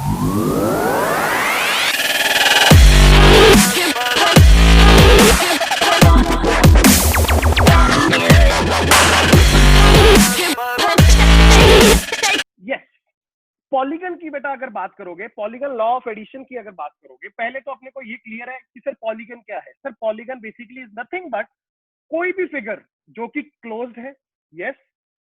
Polygon की बेटा अगर बात करोगे, पॉलीगन लॉ ऑफ एडिशन की अगर बात करोगे, पहले तो अपने को ये क्लियर है कि सर पॉलीगन क्या है। Sir polygon basically is nothing but कोई भी फिगर जो कि क्लोज्ड है, यस,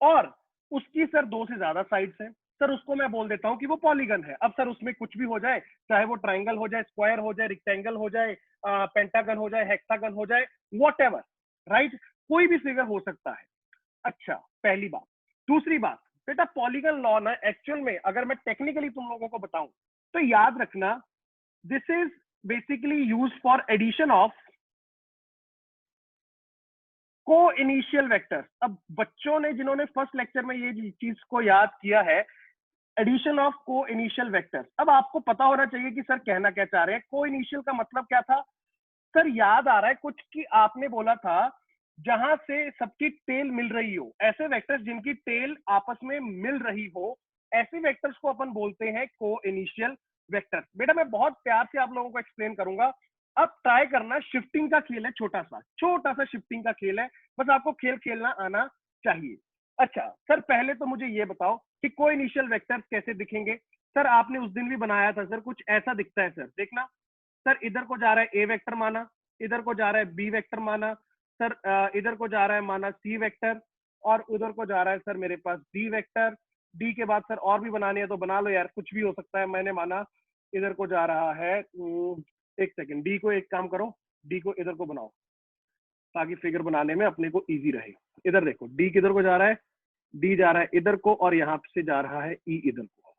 और उसकी सर दो से ज्यादा साइड्स है, सर उसको मैं बोल देता हूं कि वो पॉलीगन है। अब सर उसमें कुछ भी हो जाए, चाहे वो ट्राइंगल हो जाए, स्क्वायर हो जाए, रेक्टेंगल हो जाए, पेंटागन हो जाए, हेक्सागन हो जाए, व्हाटएवर, राइट, कोई भी फिगर हो सकता है। अच्छा, पहली बात। दूसरी बात, बेटा पॉलीगन लॉ ना एक्चुअल में अगर मैं टेक्निकली तुम लोगों को बताऊं तो याद रखना, this is basically use for addition of coinitial vectors. अब बच्चों ने जिन्होंने फर्स्ट लेक्चर में ये चीज को याद किया है, addition of coinitial vectors, अब आपको पता होना चाहिए कि सर कहना क्या चाह रहे हैं। को इनिशियल का मतलब क्या था सर? याद आ रहा है कुछ कि आपने बोला था जहां से सबकी टेल मिल रही हो, ऐसे वेक्टर्स जिनकी टेल आपस में मिल रही हो, ऐसे वेक्टर्स को अपन बोलते हैं को इनिशियल वेक्टर्स। बेटा मैं बहुत प्यार से आप लोगों को एक्सप्लेन करूंगा, अब ट्राई करना। शिफ्टिंग का खेल है, छोटा सा शिफ्टिंग का खेल है, बस आपको खेल खेलना आना चाहिए। अच्छा सर, पहले तो मुझे ये बताओ कि को इनिशियल वेक्टर्स कैसे दिखेंगे। सर आपने उस दिन भी बनाया था सर, कुछ ऐसा दिखता है सर, देखना। सर इधर को जा रहा है ए वेक्टर माना, इधर को जा रहा है बी वेक्टर माना, सर इधर को जा रहा है माना सी वेक्टर, और उधर को जा रहा है सर मेरे पास डी वेक्टर। डी के बाद सर और भी बनानी है तो बना लो यार, कुछ भी हो सकता है। मैंने माना इधर को जा रहा है, एक सेकेंड, डी को एक काम करो, डी को इधर को बनाओ ताकि फिगर बनाने में अपने को इजी रहे। इधर देखो, डी किधर को जा रहा है, डी जा रहा है इधर को, और यहाँ से जा रहा है ई इधर को।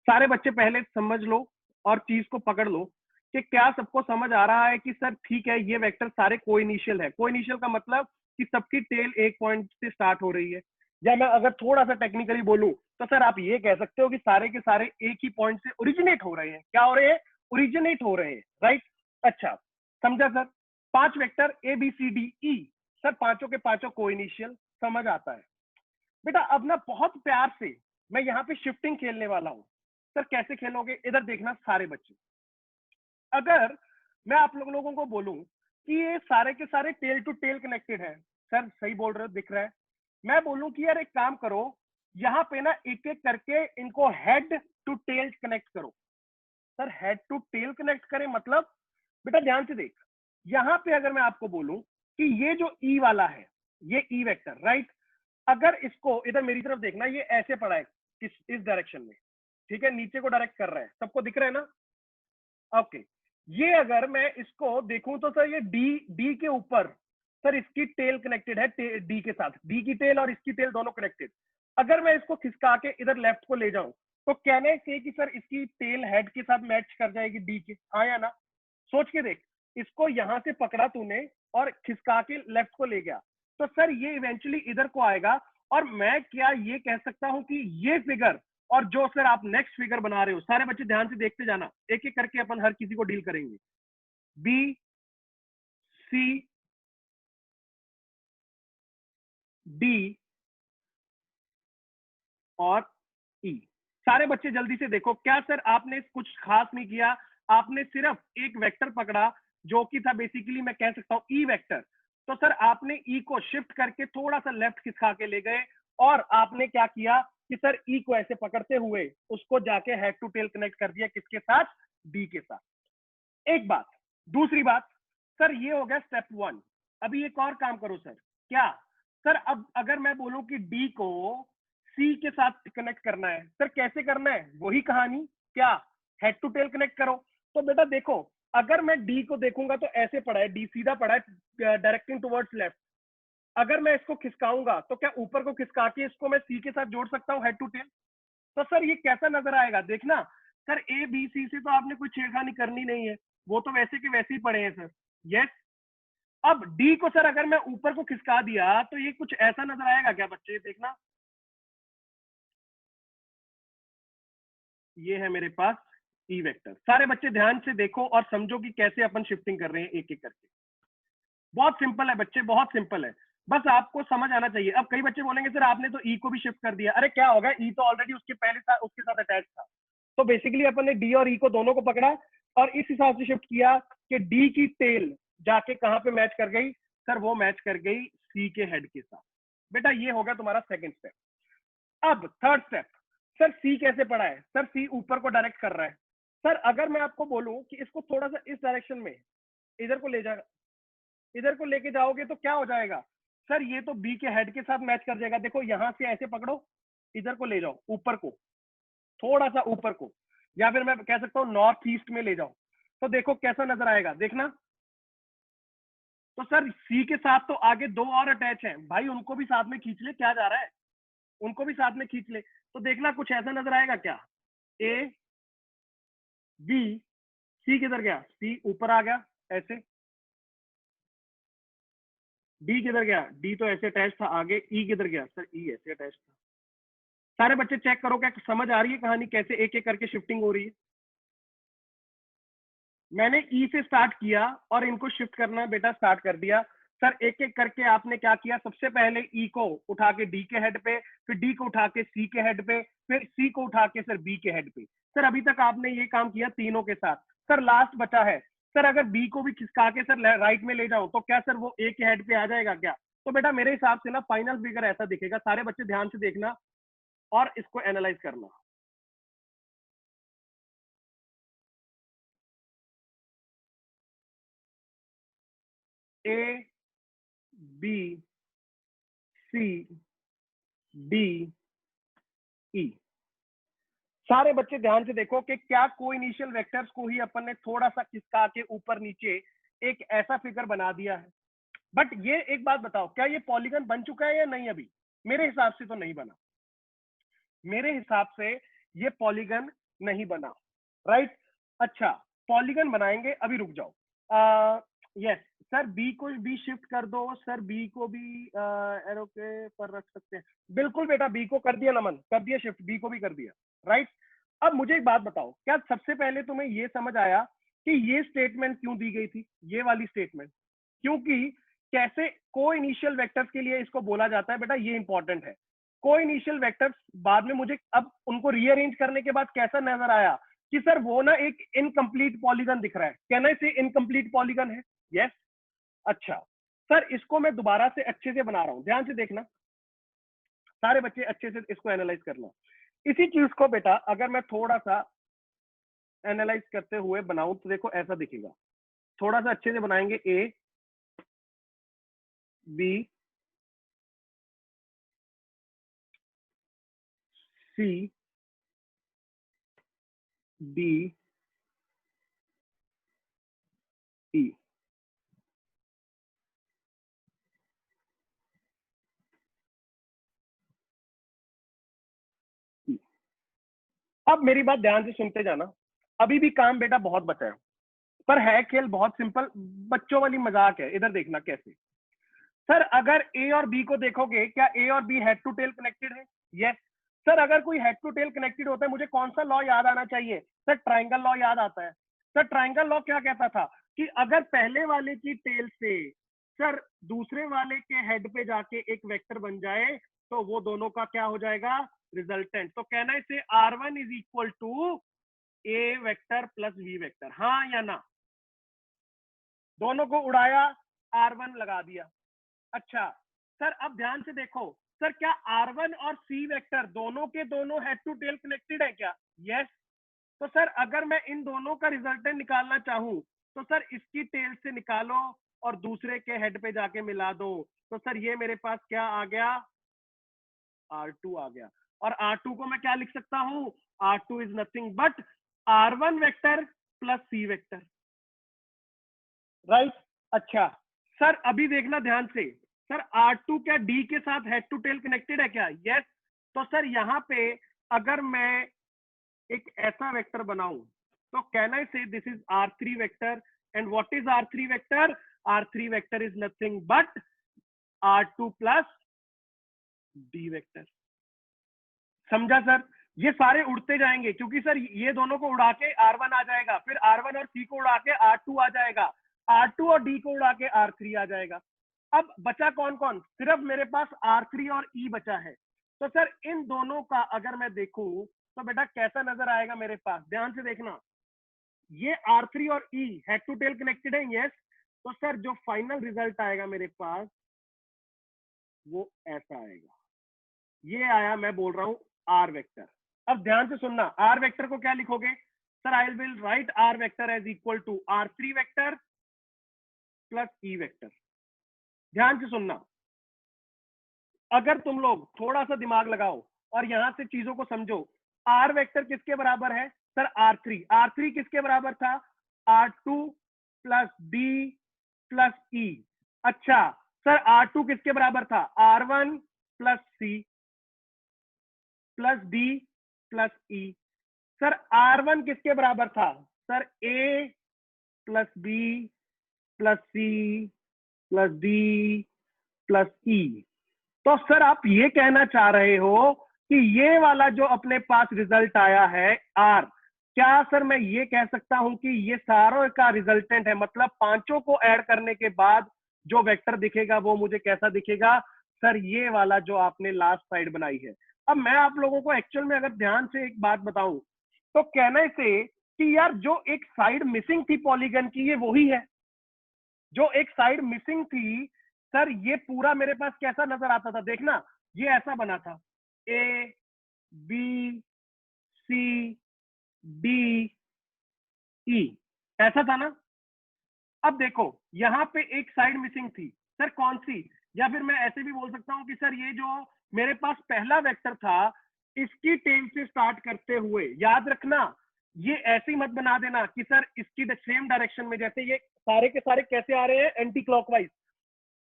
सारे बच्चे पहले समझ लो और चीज को पकड़ लो कि क्या सबको समझ आ रहा है कि सर ठीक है ये वेक्टर सारे कोइनिशियल है। कोइनिशियल का मतलब कि सबकी टेल एक पॉइंट से स्टार्ट हो रही है, या मैं अगर थोड़ा सा टेक्निकली बोलूं तो सर आप ये कह सकते हो कि सारे के सारे एक ही पॉइंट से ओरिजिनेट हो रहे हैं। क्या हो रहे हैं? ओरिजिनेट हो रहे हैं, राइट। अच्छा समझा sir? 5 vector A B C D E, sir पांचों के पांचों कोइनिशियल, समझ आता है। बेटा अब ना बहुत प्यार से मैं यहाँ पे शिफ्टिंग खेलने वाला हूँ। सर कैसे खेलोगे? इधर देखना सारे बच्चे, अगर मैं आप लोगों को बोलूं कि ये सारे के सारे टेल टू टेल कनेक्टेड है, सर सही बोल रहे हो, दिख रहा है। मैं बोलूं कि यार एक काम करो, यहाँ पे ना एक एक करके इनको हेड टू टेल कनेक्ट करो। Sir head to tail connect करें मतलब? बेटा ध्यान से देख, यहाँ पे अगर मैं आपको बोलूं कि ये जो ई वाला है, ये ई वेक्टर, राइट, अगर इसको इधर मेरी तरफ देखना, ये ऐसे पड़ा है इस डायरेक्शन में, ठीक है, नीचे को डायरेक्ट कर रहा है, सबको दिख रहा है ना? ओके, ये अगर मैं इसको देखूं तो सर ये डी डी के ऊपर, सर इसकी टेल कनेक्टेड है डी के साथ, डी की टेल और इसकी टेल दोनों कनेक्टेड। अगर मैं इसको खिसका के इधर लेफ्ट को ले जाऊं तो कहने से कि सर इसकी टेल हेड के साथ मैच कर जाएगी डी के, हाँ या ना? सोच के देख, इसको यहां से पकड़ा तूने और खिसका के लेफ्ट को ले गया तो सर ये इवेंचुअली इधर को आएगा। और मैं क्या ये कह सकता हूं कि ये फिगर और जो सर आप नेक्स्ट फिगर बना रहे हो, सारे बच्चे ध्यान से देखते जाना, एक एक करके अपन हर किसी को डील करेंगे। बी सी डी और ई, सारे बच्चे जल्दी से देखो। क्या सर आपने कुछ खास नहीं किया, आपने सिर्फ एक वेक्टर पकड़ा जो कि था बेसिकली मैं कह सकता हूं ई वेक्टर। तो सर आपने ई को शिफ्ट करके थोड़ा सा लेफ्ट खिसका के ले गए, और आपने क्या किया कि सर ई को ऐसे पकड़ते हुए उसको जाके हेड टू टेल कनेक्ट कर दिया, किसके साथ? डी के साथ। एक बात। दूसरी बात, सर ये हो गया स्टेप 1। अभी एक और काम करो सर, क्या सर अब अगर मैं बोलूं कि डी को सी के साथ कनेक्ट करना है, सर कैसे करना है? वही कहानी, क्या हेड टू टेल कनेक्ट करो। तो बेटा देखो, अगर मैं डी को देखूंगा तो ऐसे पड़ा है, डी सीधा पड़ा है डायरेक्टिंग टुवर्ड्स लेफ्ट। अगर मैं इसको खिसकाऊंगा तो क्या ऊपर को खिसका के इसको मैं सी के साथ जोड़ सकता हूँ हेड टू टेल? तो सर ये कैसा नजर आएगा देखना। सर ए बी सी से तो आपने कोई छेड़खानी करनी नहीं है, वो तो वैसे के वैसे ही पड़े हैं सर, यस। अब डी को सर अगर मैं ऊपर को खिसका दिया तो ये कुछ ऐसा नजर आएगा क्या बच्चे? देखना, ये है मेरे पास ई वेक्टर। सारे बच्चे ध्यान से देखो और समझो कि कैसे अपन शिफ्टिंग कर रहे हैं एक एक करके। बहुत सिंपल है बच्चे, बहुत सिंपल है, बस आपको समझ आना चाहिए। अब कई बच्चे बोलेंगे सर आपने तो ई को भी शिफ्ट कर दिया, अरे क्या होगा, ई तो ऑलरेडी उसके पहले था, उसके साथ अटैच था। तो बेसिकली अपन ने डी और ई को दोनों को पकड़ा और इस हिसाब से शिफ्ट किया कि डी की टेल जाके कहां पे मैच कर गई सर, वो मैच कर गई सी के हेड के साथ। बेटा ये हो गया तुम्हारा सेकंड स्टेप। अब थर्ड स्टेप, सर सी कैसे पड़ा है? सर सी ऊपर को डायरेक्ट कर रहा है। सर अगर मैं आपको बोलूं कि इसको थोड़ा सा इस डायरेक्शन में इधर को ले जाएगा, इधर को लेके जाओगे तो क्या हो जाएगा सर, ये तो बी के हेड के साथ मैच कर जाएगा। देखो यहां से ऐसे पकड़ो, इधर को ले जाओ ऊपर को, थोड़ा सा ऊपर को, या फिर मैं कह सकता हूँ नॉर्थ ईस्ट में ले जाओ, तो देखो कैसा नजर आएगा, देखना। तो सर सी के साथ तो आगे दो और अटैच हैं भाई, उनको भी साथ में खींच ले, क्या जा रहा है, उनको भी साथ में खींच ले। तो देखना कुछ ऐसा नजर आएगा क्या, ए बी, सी किधर गया, सी ऊपर आ गया ऐसे, डी किधर गया, डी तो ऐसे अटैच था आगे, ई किधर गया सर, ई ऐसे अटैच था। सारे बच्चे चेक करो क्या समझ आ रही है कहानी, कैसे एक एक करके शिफ्टिंग हो रही है। मैंने ई से स्टार्ट किया और इनको शिफ्ट करना बेटा स्टार्ट कर दिया। सर एक एक करके आपने क्या किया, सबसे पहले ई को उठा के डी के हेड पे, फिर डी को उठा के सी के हेड पे, फिर सी को उठा के सर बी के हेड पे। सर अभी तक आपने ये काम किया तीनों के साथ। सर लास्ट बचा है, सर अगर बी को भी खिसका के सर राइट में ले जाऊं तो क्या सर वो ए के हेड पे आ जाएगा क्या? तो बेटा मेरे हिसाब से ना फाइनल फिगर ऐसा दिखेगा, सारे बच्चे ध्यान से देखना और इसको एनालाइज करना। ए बी सी डी ई, सारे बच्चे ध्यान से देखो कि क्या को इनिशियल वेक्टर्स को ही अपन ने थोड़ा सा खिसका के ऊपर नीचे एक ऐसा फिगर बना दिया है। बट ये एक बात बताओ, क्या ये पॉलीगन बन चुका है या नहीं? अभी मेरे हिसाब से तो नहीं बना, मेरे हिसाब से ये पॉलीगन नहीं बना, राइट। अच्छा पॉलीगन बनाएंगे, अभी रुक जाओ। यस सर, बी को भी शिफ्ट कर दो सर, बी को भी एरो के पर रख सकते हैं। बिल्कुल बेटा, बी को कर दिया नमन, कर दिया शिफ्ट, बी को भी कर दिया, राइट। अब मुझे एक बात बताओ, क्या सबसे पहले तुम्हें ये समझ आया कि ये स्टेटमेंट क्यों दी गई थी, ये वाली स्टेटमेंट? क्योंकि कैसे को इनिशियल वेक्टर्स के लिए इसको बोला जाता है बेटा, ये इंपॉर्टेंट है। को इनिशियल वेक्टर्स बाद में मुझे अब उनको रीअरेंज करने के बाद कैसा नजर आया कि सर वो ना एक इनकम्प्लीट पॉलीगन दिख रहा है, कहना इसे इनकम्प्लीट पॉलीगन है। यस अच्छा सर, इसको मैं दोबारा से अच्छे से बना रहा हूं, ध्यान से देखना, सारे बच्चे अच्छे से इसको एनालाइज करना। इसी चीज को बेटा अगर मैं थोड़ा सा एनालाइज करते हुए बनाऊं तो देखो ऐसा दिखेगा, थोड़ा सा अच्छे से बनाएंगे, ए बी सी डी ई। अब मेरी बात ध्यान से सुनते जाना, अभी भी काम बेटा बहुत बचा है, पर है खेल बहुत सिंपल, बच्चों वाली मजाक है, इधर देखना कैसे। सर अगर ए और बी को देखोगे, क्या ए और B head to tail connected है? यस सर, अगर कोई हेड टू टेल कनेक्टेड होता है, मुझे कौन सा लॉ याद आना चाहिए सर? ट्राइंगल लॉ याद आता है। सर ट्राइंगल लॉ क्या कहता था कि अगर पहले वाले की टेल से सर दूसरे वाले के हेड पे जाके एक वेक्टर बन जाए तो वो दोनों का क्या हो जाएगा, रिजल्टेंट। तो कहना इसे R1 is equal to A vector plus B vector, हाँ या ना? दोनों को उड़ाया, R1 लगा दिया। अच्छा सर अब ध्यान से देखो, सर क्या R1 और C वेक्टर दोनों के दोनों हेड टू टेल कनेक्टेड है क्या? यस तो सर अगर मैं इन दोनों का रिजल्टेंट निकालना चाहूं तो सर इसकी टेल से निकालो और दूसरे के हेड पे जाके मिला दो, तो सर ये मेरे पास क्या आ गया, R2 आ गया। और R2 को मैं क्या लिख सकता हूं, R2 is nothing but R1 vector plus C vector, right. अच्छा सर अभी देखना ध्यान से, सर R2 क्या D के साथ हेड टू टेल कनेक्टेड है क्या? यस तो सर यहाँ पे अगर मैं एक ऐसा वेक्टर बनाऊं तो कैन आई से this is R3 vector, and what is R3 vector? R3 vector is nothing but R2 plus D vector. समझा सर? ये सारे उड़ते जाएंगे क्योंकि सर ये दोनों को उड़ा के R1 आ जाएगा, फिर R1 और C को उड़ा के R2 आ जाएगा, R2 और D को उड़ा के R3 आ जाएगा। अब बचा कौन कौन? सिर्फ मेरे पास R3 और E बचा है। तो सर इन दोनों का अगर मैं देखूं तो बेटा कैसा नजर आएगा मेरे पास, ध्यान से देखना, ये R3 और E head to tail connected है, यस। तो सर जो फाइनल रिजल्ट आएगा मेरे पास वो ऐसा आएगा, ये आया, मैं बोल रहा हूं आर वेक्टर। अब ध्यान से सुनना, आर वेक्टर को क्या लिखोगे sir, I will write R vector as equal to R3 vector plus E vector. ध्यान से सुनना, अगर तुम लोग थोड़ा सा दिमाग लगाओ और यहां से चीजों को समझो, आर वेक्टर किसके बराबर है सर, R3। R3 किसके बराबर था, R2 plus D plus E। अच्छा सर R2 किसके बराबर था, R1 plus C plus D plus E। Sir R1 किसके बराबर था sir, A plus B plus C plus D plus E। तो सर आप ये कहना चाह रहे हो कि ये वाला जो अपने पास रिजल्ट आया है आर, क्या सर मैं ये कह सकता हूं कि ये सारों का रिजल्टेंट है, मतलब पांचों को ऐड करने के बाद जो वेक्टर दिखेगा वो मुझे कैसा दिखेगा सर, ये वाला जो आपने लास्ट साइड बनाई है। अब मैं आप लोगों को एक्चुअल में अगर ध्यान से एक बात बताऊं, तो कहने से कि यार जो एक साइड मिसिंग थी पॉलीगन की, ये वही है जो एक साइड मिसिंग थी सर। ये पूरा मेरे पास कैसा नजर आता था, देखना ये ऐसा बना था, ए बी सी डी ई, ऐसा था ना। अब देखो यहाँ पे एक साइड मिसिंग थी सर, कौन सी, या फिर मैं ऐसे भी बोल सकता हूँ कि सर ये जो मेरे पास पहला वेक्टर था, इसकी टेल से स्टार्ट करते हुए, याद रखना ये ऐसे ही मत बना देना कि सर इसकी सेम डायरेक्शन में, जैसे ये सारे के सारे कैसे आ रहे हैं, एंटी क्लॉकवाइज।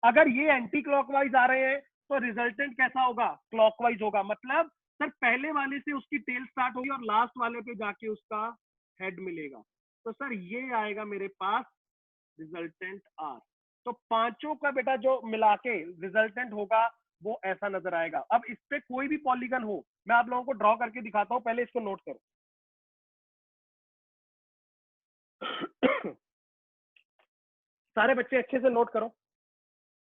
अगर ये एंटी क्लॉकवाइज आ रहे हैं तो रिजल्टेंट कैसा होगा, क्लॉकवाइज होगा। मतलब सर पहले वाले से उसकी टेल स्टार्ट होगी और लास्ट वाले पे जाके उसका हेड मिलेगा। तो सर ये आएगा मेरे पास रिजल्टेंट आर। तो पांचों का बेटा जो मिला के रिजल्टेंट होगा वो ऐसा नजर आएगा। अब इस पे कोई भी पॉलीगन हो, मैं आप लोगों को ड्रॉ करके दिखाता हूं, पहले इसको नोट करो। सारे बच्चे अच्छे से नोट करो,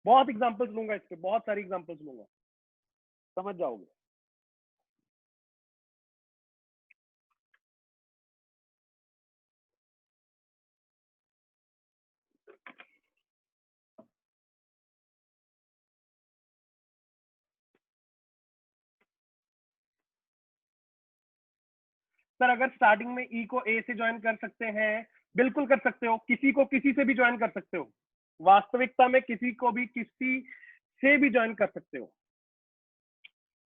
बहुत एग्जांपल्स लूंगा इस पे, बहुत सारी एग्जांपल्स लूंगा, समझ जाओगे। सर अगर स्टार्टिंग में ई को ए से ज्वाइन कर सकते हैं, बिल्कुल कर सकते हो, किसी को किसी से भी ज्वाइन कर सकते हो, वास्तविकता में किसी को भी किसी से भी ज्वाइन कर सकते हो।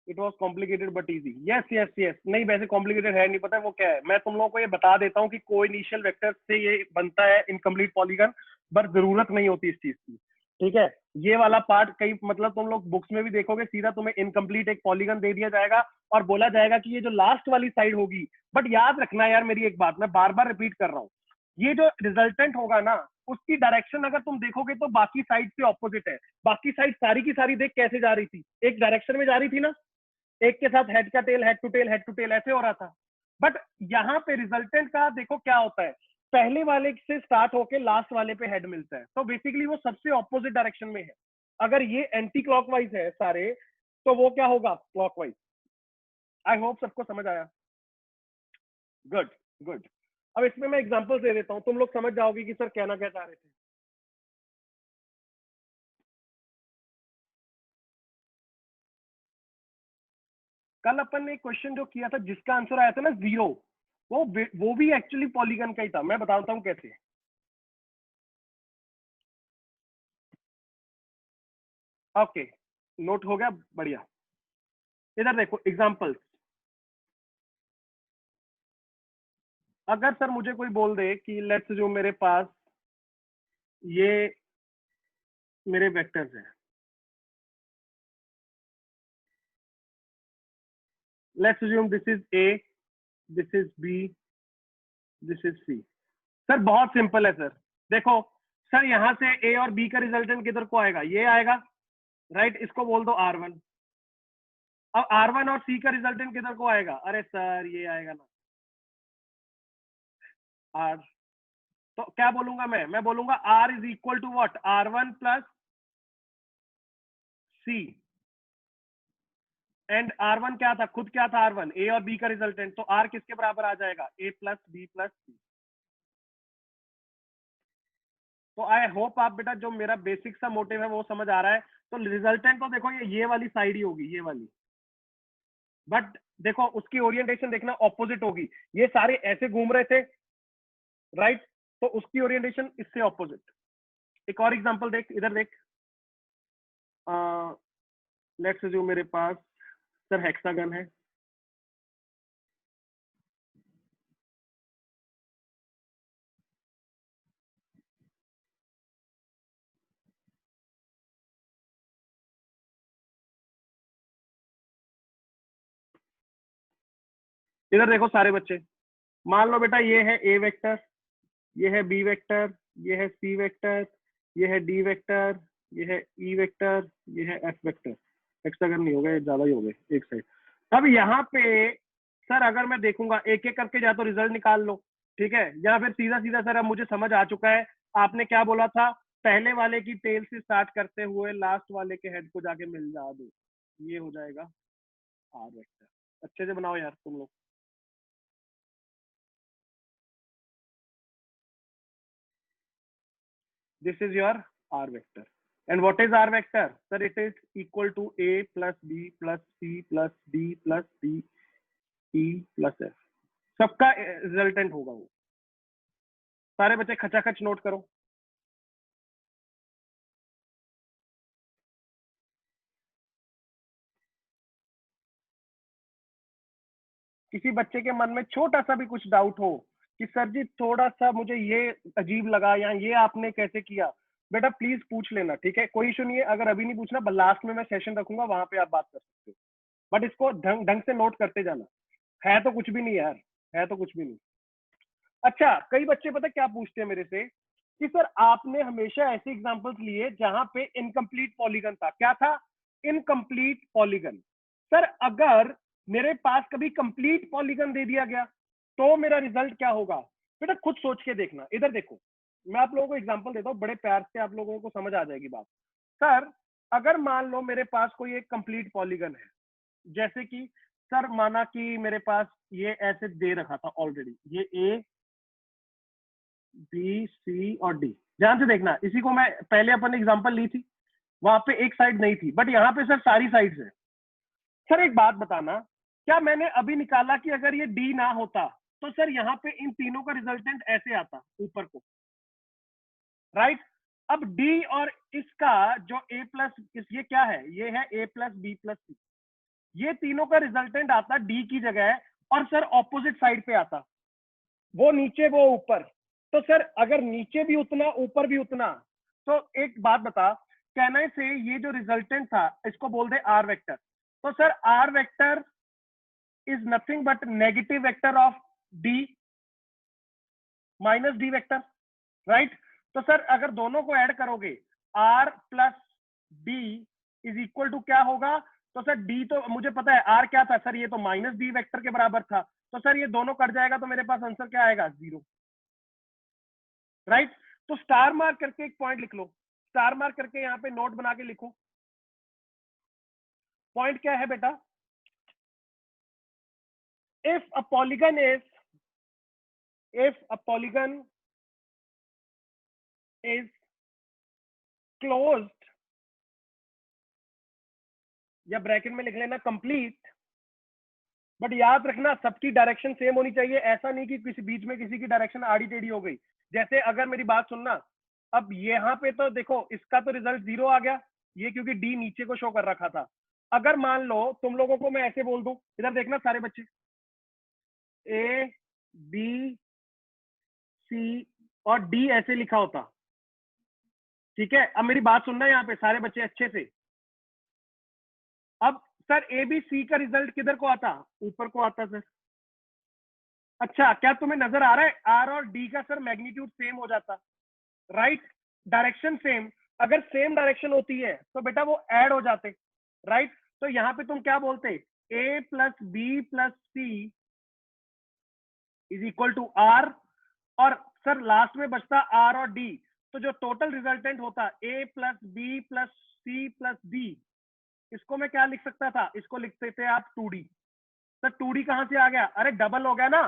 It was complicated but easy, yes yes yes, नहीं वैसे कॉम्प्लिकेटेड है नहीं, पता है वो क्या है, मैं तुम लोगों को ये बता देता हूँ कि को इनिशियल वेक्टर से ये बनता है इनकम्प्लीट पॉलीगन, बट जरूरत नहीं होती इस चीज की, ठीक है। ये वाला पार्ट कई, मतलब तुम लोग बुक्स में भी देखोगे, सीधा तुम्हें इनकम्प्लीट एक पॉलीगन दे दिया जाएगा और बोला जाएगा कि ये जो लास्ट वाली साइड होगी। बट याद रखना यार मेरी एक बात, मैं बार बार रिपीट कर रहा हूँ, ये जो रिजल्टेंट होगा ना, उसकी डायरेक्शन अगर तुम देखोगे तो बाकी साइड से ऑपोजिट है। बाकी साइड सारी की सारी देख कैसे जा रही थी, एक डायरेक्शन में जा रही थी ना, एक के साथ हेड का tail, head to tail, head to tail ऐसे हो रहा था। बट यहाँ पे रिजल्टेंट का देखो क्या होता है, पहले वाले से स्टार्ट होके लास्ट वाले पे हेड मिलता है, तो बेसिकली वो सबसे ऑपोजिट डायरेक्शन में है। अगर ये एंटी क्लॉकवाइज है सारे, तो वो क्या होगा, क्लॉकवाइज। आई होप सबको समझ आया, गुड गुड। अब इसमें मैं एग्जांपल्स दे देता हूँ, तुम लोग समझ जाओगे कि सर कहना क्या चाह रहे थे। कल अपन ने एक क्वेश्चन जो किया था जिसका आंसर आया था ना 0, वो भी एक्चुअली पॉलीगन का ही था, मैं बताता हूँ कैसे। ओके, नोट हो गया, बढ़िया। इधर देखो एग्जांपल्स, अगर सर मुझे कोई बोल दे कि लेट्स जो मेरे पास ये मेरे वेक्टर्स हैं, let's assume this is A, this is B, this is C. Sir बहुत सिंपल है सर, देखो सर यहां से ए और बी का रिजल्टेंट किधर को आएगा, ये आएगा, राइट, इसको बोल दो R1। अब R1 और सी का रिजल्टेंट किधर को आएगा, अरे सर ये आएगा ना आर। तो क्या बोलूंगा मैं बोलूंगा R is equal to what, R1 plus C. And R1 क्या था, खुद क्या था R1, ए और बी का रिजल्टेंट, तो R किसके बराबर आ जाएगा, A प्लस बी प्लस सी। तो आई होप आप बेटा जो मेरा बेसिक सा मोटिव है वो समझ आ रहा है। तो रिजल्टेंट तो देखो ये वाली साइड ही होगी, ये वाली, बट देखो उसकी ओरिएंटेशन देखना ऑपोजिट होगी, ये सारे ऐसे घूम रहे थे, राइट, तो उसकी ओरिएंटेशन इससे ऑपोजिट। एक और एग्जांपल देख, इधर देख, लेट्स अज्यूम मेरे पास सर हेक्सागन है, इधर देखो सारे बच्चे, मान लो बेटा ये है ए वेक्टर, ये है बी वेक्टर, ये है सी वेक्टर, ये है डी वेक्टर, ये है ई वेक्टर, ये है एफ वेक्टर। हेक्सागन नहीं हो गए, ज्यादा ही हो गए एक साइड। अब यहाँ पे सर अगर मैं देखूंगा एक एक करके, या तो रिजल्ट निकाल लो, ठीक है, या फिर सीधा सीधा सर अब मुझे समझ आ चुका है, आपने क्या बोला था, पहले वाले की टेल से स्टार्ट करते हुए लास्ट वाले के हेड को जाके मिल जा दो, ये हो जाएगा आर वेक्टर। अच्छे से बनाओ यार तुम लोग। This is your R vector. And what is R vector? Sir, it is equal to A plus B plus C plus D plus D E plus F. सबका रिजल्टेंट होगा वो। सारे बच्चे खचाखच नोट करो। किसी बच्चे के मन में छोटा सा भी कुछ डाउट हो कि सर जी थोड़ा सा मुझे ये अजीब लगा या ये आपने कैसे किया, बेटा प्लीज पूछ लेना, ठीक है, कोई इशू नहीं है। अगर अभी नहीं पूछना, लास्ट में मैं सेशन रखूंगा, वहां पे आप बात कर सकते हो, बट इसको ढंग ढंग से नोट करते जाना। है तो कुछ भी नहीं यार, है तो कुछ भी नहीं। अच्छा, कई बच्चे पता क्या पूछते हैं मेरे से कि सर आपने हमेशा ऐसे एग्जांपल्स लिए जहां पे इनकम्प्लीट पॉलीगन था। क्या था? Incomplete polygon. सर अगर मेरे पास कभी कंप्लीट पॉलीगन दे दिया गया तो मेरा रिजल्ट क्या होगा? बेटा खुद सोच के देखना। इधर देखो, मैं आप लोगों को एग्जांपल देता हूँ, बड़े प्यार से आप लोगों को समझ आ जाएगी बात। सर अगर मान लो मेरे पास कोई एक कंप्लीट पॉलीगन है, जैसे कि सर माना कि मेरे पास ये ऐसे दे रखा था ऑलरेडी, ये ए बी सी और डी। ध्यान से देखना, इसी को मैं पहले अपन ने एग्जांपल ली थी, वहां पे एक साइड नहीं थी, बट यहाँ पे सर सारी साइड्स है। सर एक बात बताना, क्या मैंने अभी निकाला कि अगर ये डी ना होता तो सर यहाँ पे इन तीनों का रिजल्टेंट ऐसे आता ऊपर को, राइट? अब डी और इसका जो ए प्लस, ये क्या है, ये है ए प्लस बी प्लस सी, ये तीनों का रिजल्टेंट आता डी की जगह, और सर ऑपोजिट साइड पे आता, वो नीचे वो ऊपर। तो सर अगर नीचे भी उतना ऊपर भी उतना, तो एक बात बता, कहने से ये जो रिजल्टेंट था इसको बोल दे आर वेक्टर। तो sir R vector is nothing but negative vector of D minus D vector, right? तो सर अगर दोनों को ऐड करोगे, R plus D is equal to क्या होगा? तो सर डी तो मुझे पता है, आर क्या था सर, ये तो माइनस डी वेक्टर के बराबर था, तो सर ये दोनों कट जाएगा तो मेरे पास आंसर क्या आएगा? 0, राइट? तो स्टार मार्क करके एक पॉइंट लिख लो, स्टार मार्क करके यहाँ पे नोट बना के लिखो। पॉइंट क्या है बेटा? If a polygon is, if a polygon is closed, या ब्रैकेट में लिख लेना कंप्लीट, बट याद रखना सबकी डायरेक्शन सेम होनी चाहिए। ऐसा नहीं कि किसी बीच में किसी की डायरेक्शन आड़ी टेढ़ी हो गई। जैसे अगर मेरी बात सुनना, अब यहाँ पे तो देखो इसका तो रिजल्ट 0 आ गया, ये क्योंकि डी नीचे को शो कर रखा था। अगर मान लो तुम लोगों को मैं ऐसे बोल दूं, इधर देखना सारे बच्चे, ए बी सी और डी ऐसे लिखा होता, ठीक है? अब मेरी बात सुनना यहाँ पे सारे बच्चे अच्छे से। अब सर ए बी सी का रिजल्ट किधर को आता? ऊपर को आता सर। अच्छा, क्या तुम्हें नजर आ रहा है आर और डी का सर मैग्नीट्यूड सेम हो जाता, राइट? डायरेक्शन सेम, अगर सेम डायरेक्शन होती है तो बेटा वो ऐड हो जाते, राइट? तो यहाँ पे तुम क्या बोलते? A plus B plus C is equal to R, और सर लास्ट में बचता आर और डी, तो जो टोटल रिजल्टेंट होता A plus B plus C plus D, इसको मैं क्या लिख सकता था, इसको लिखते थे आप 2D। सर 2D कहां से आ गया, अरे डबल हो गया ना,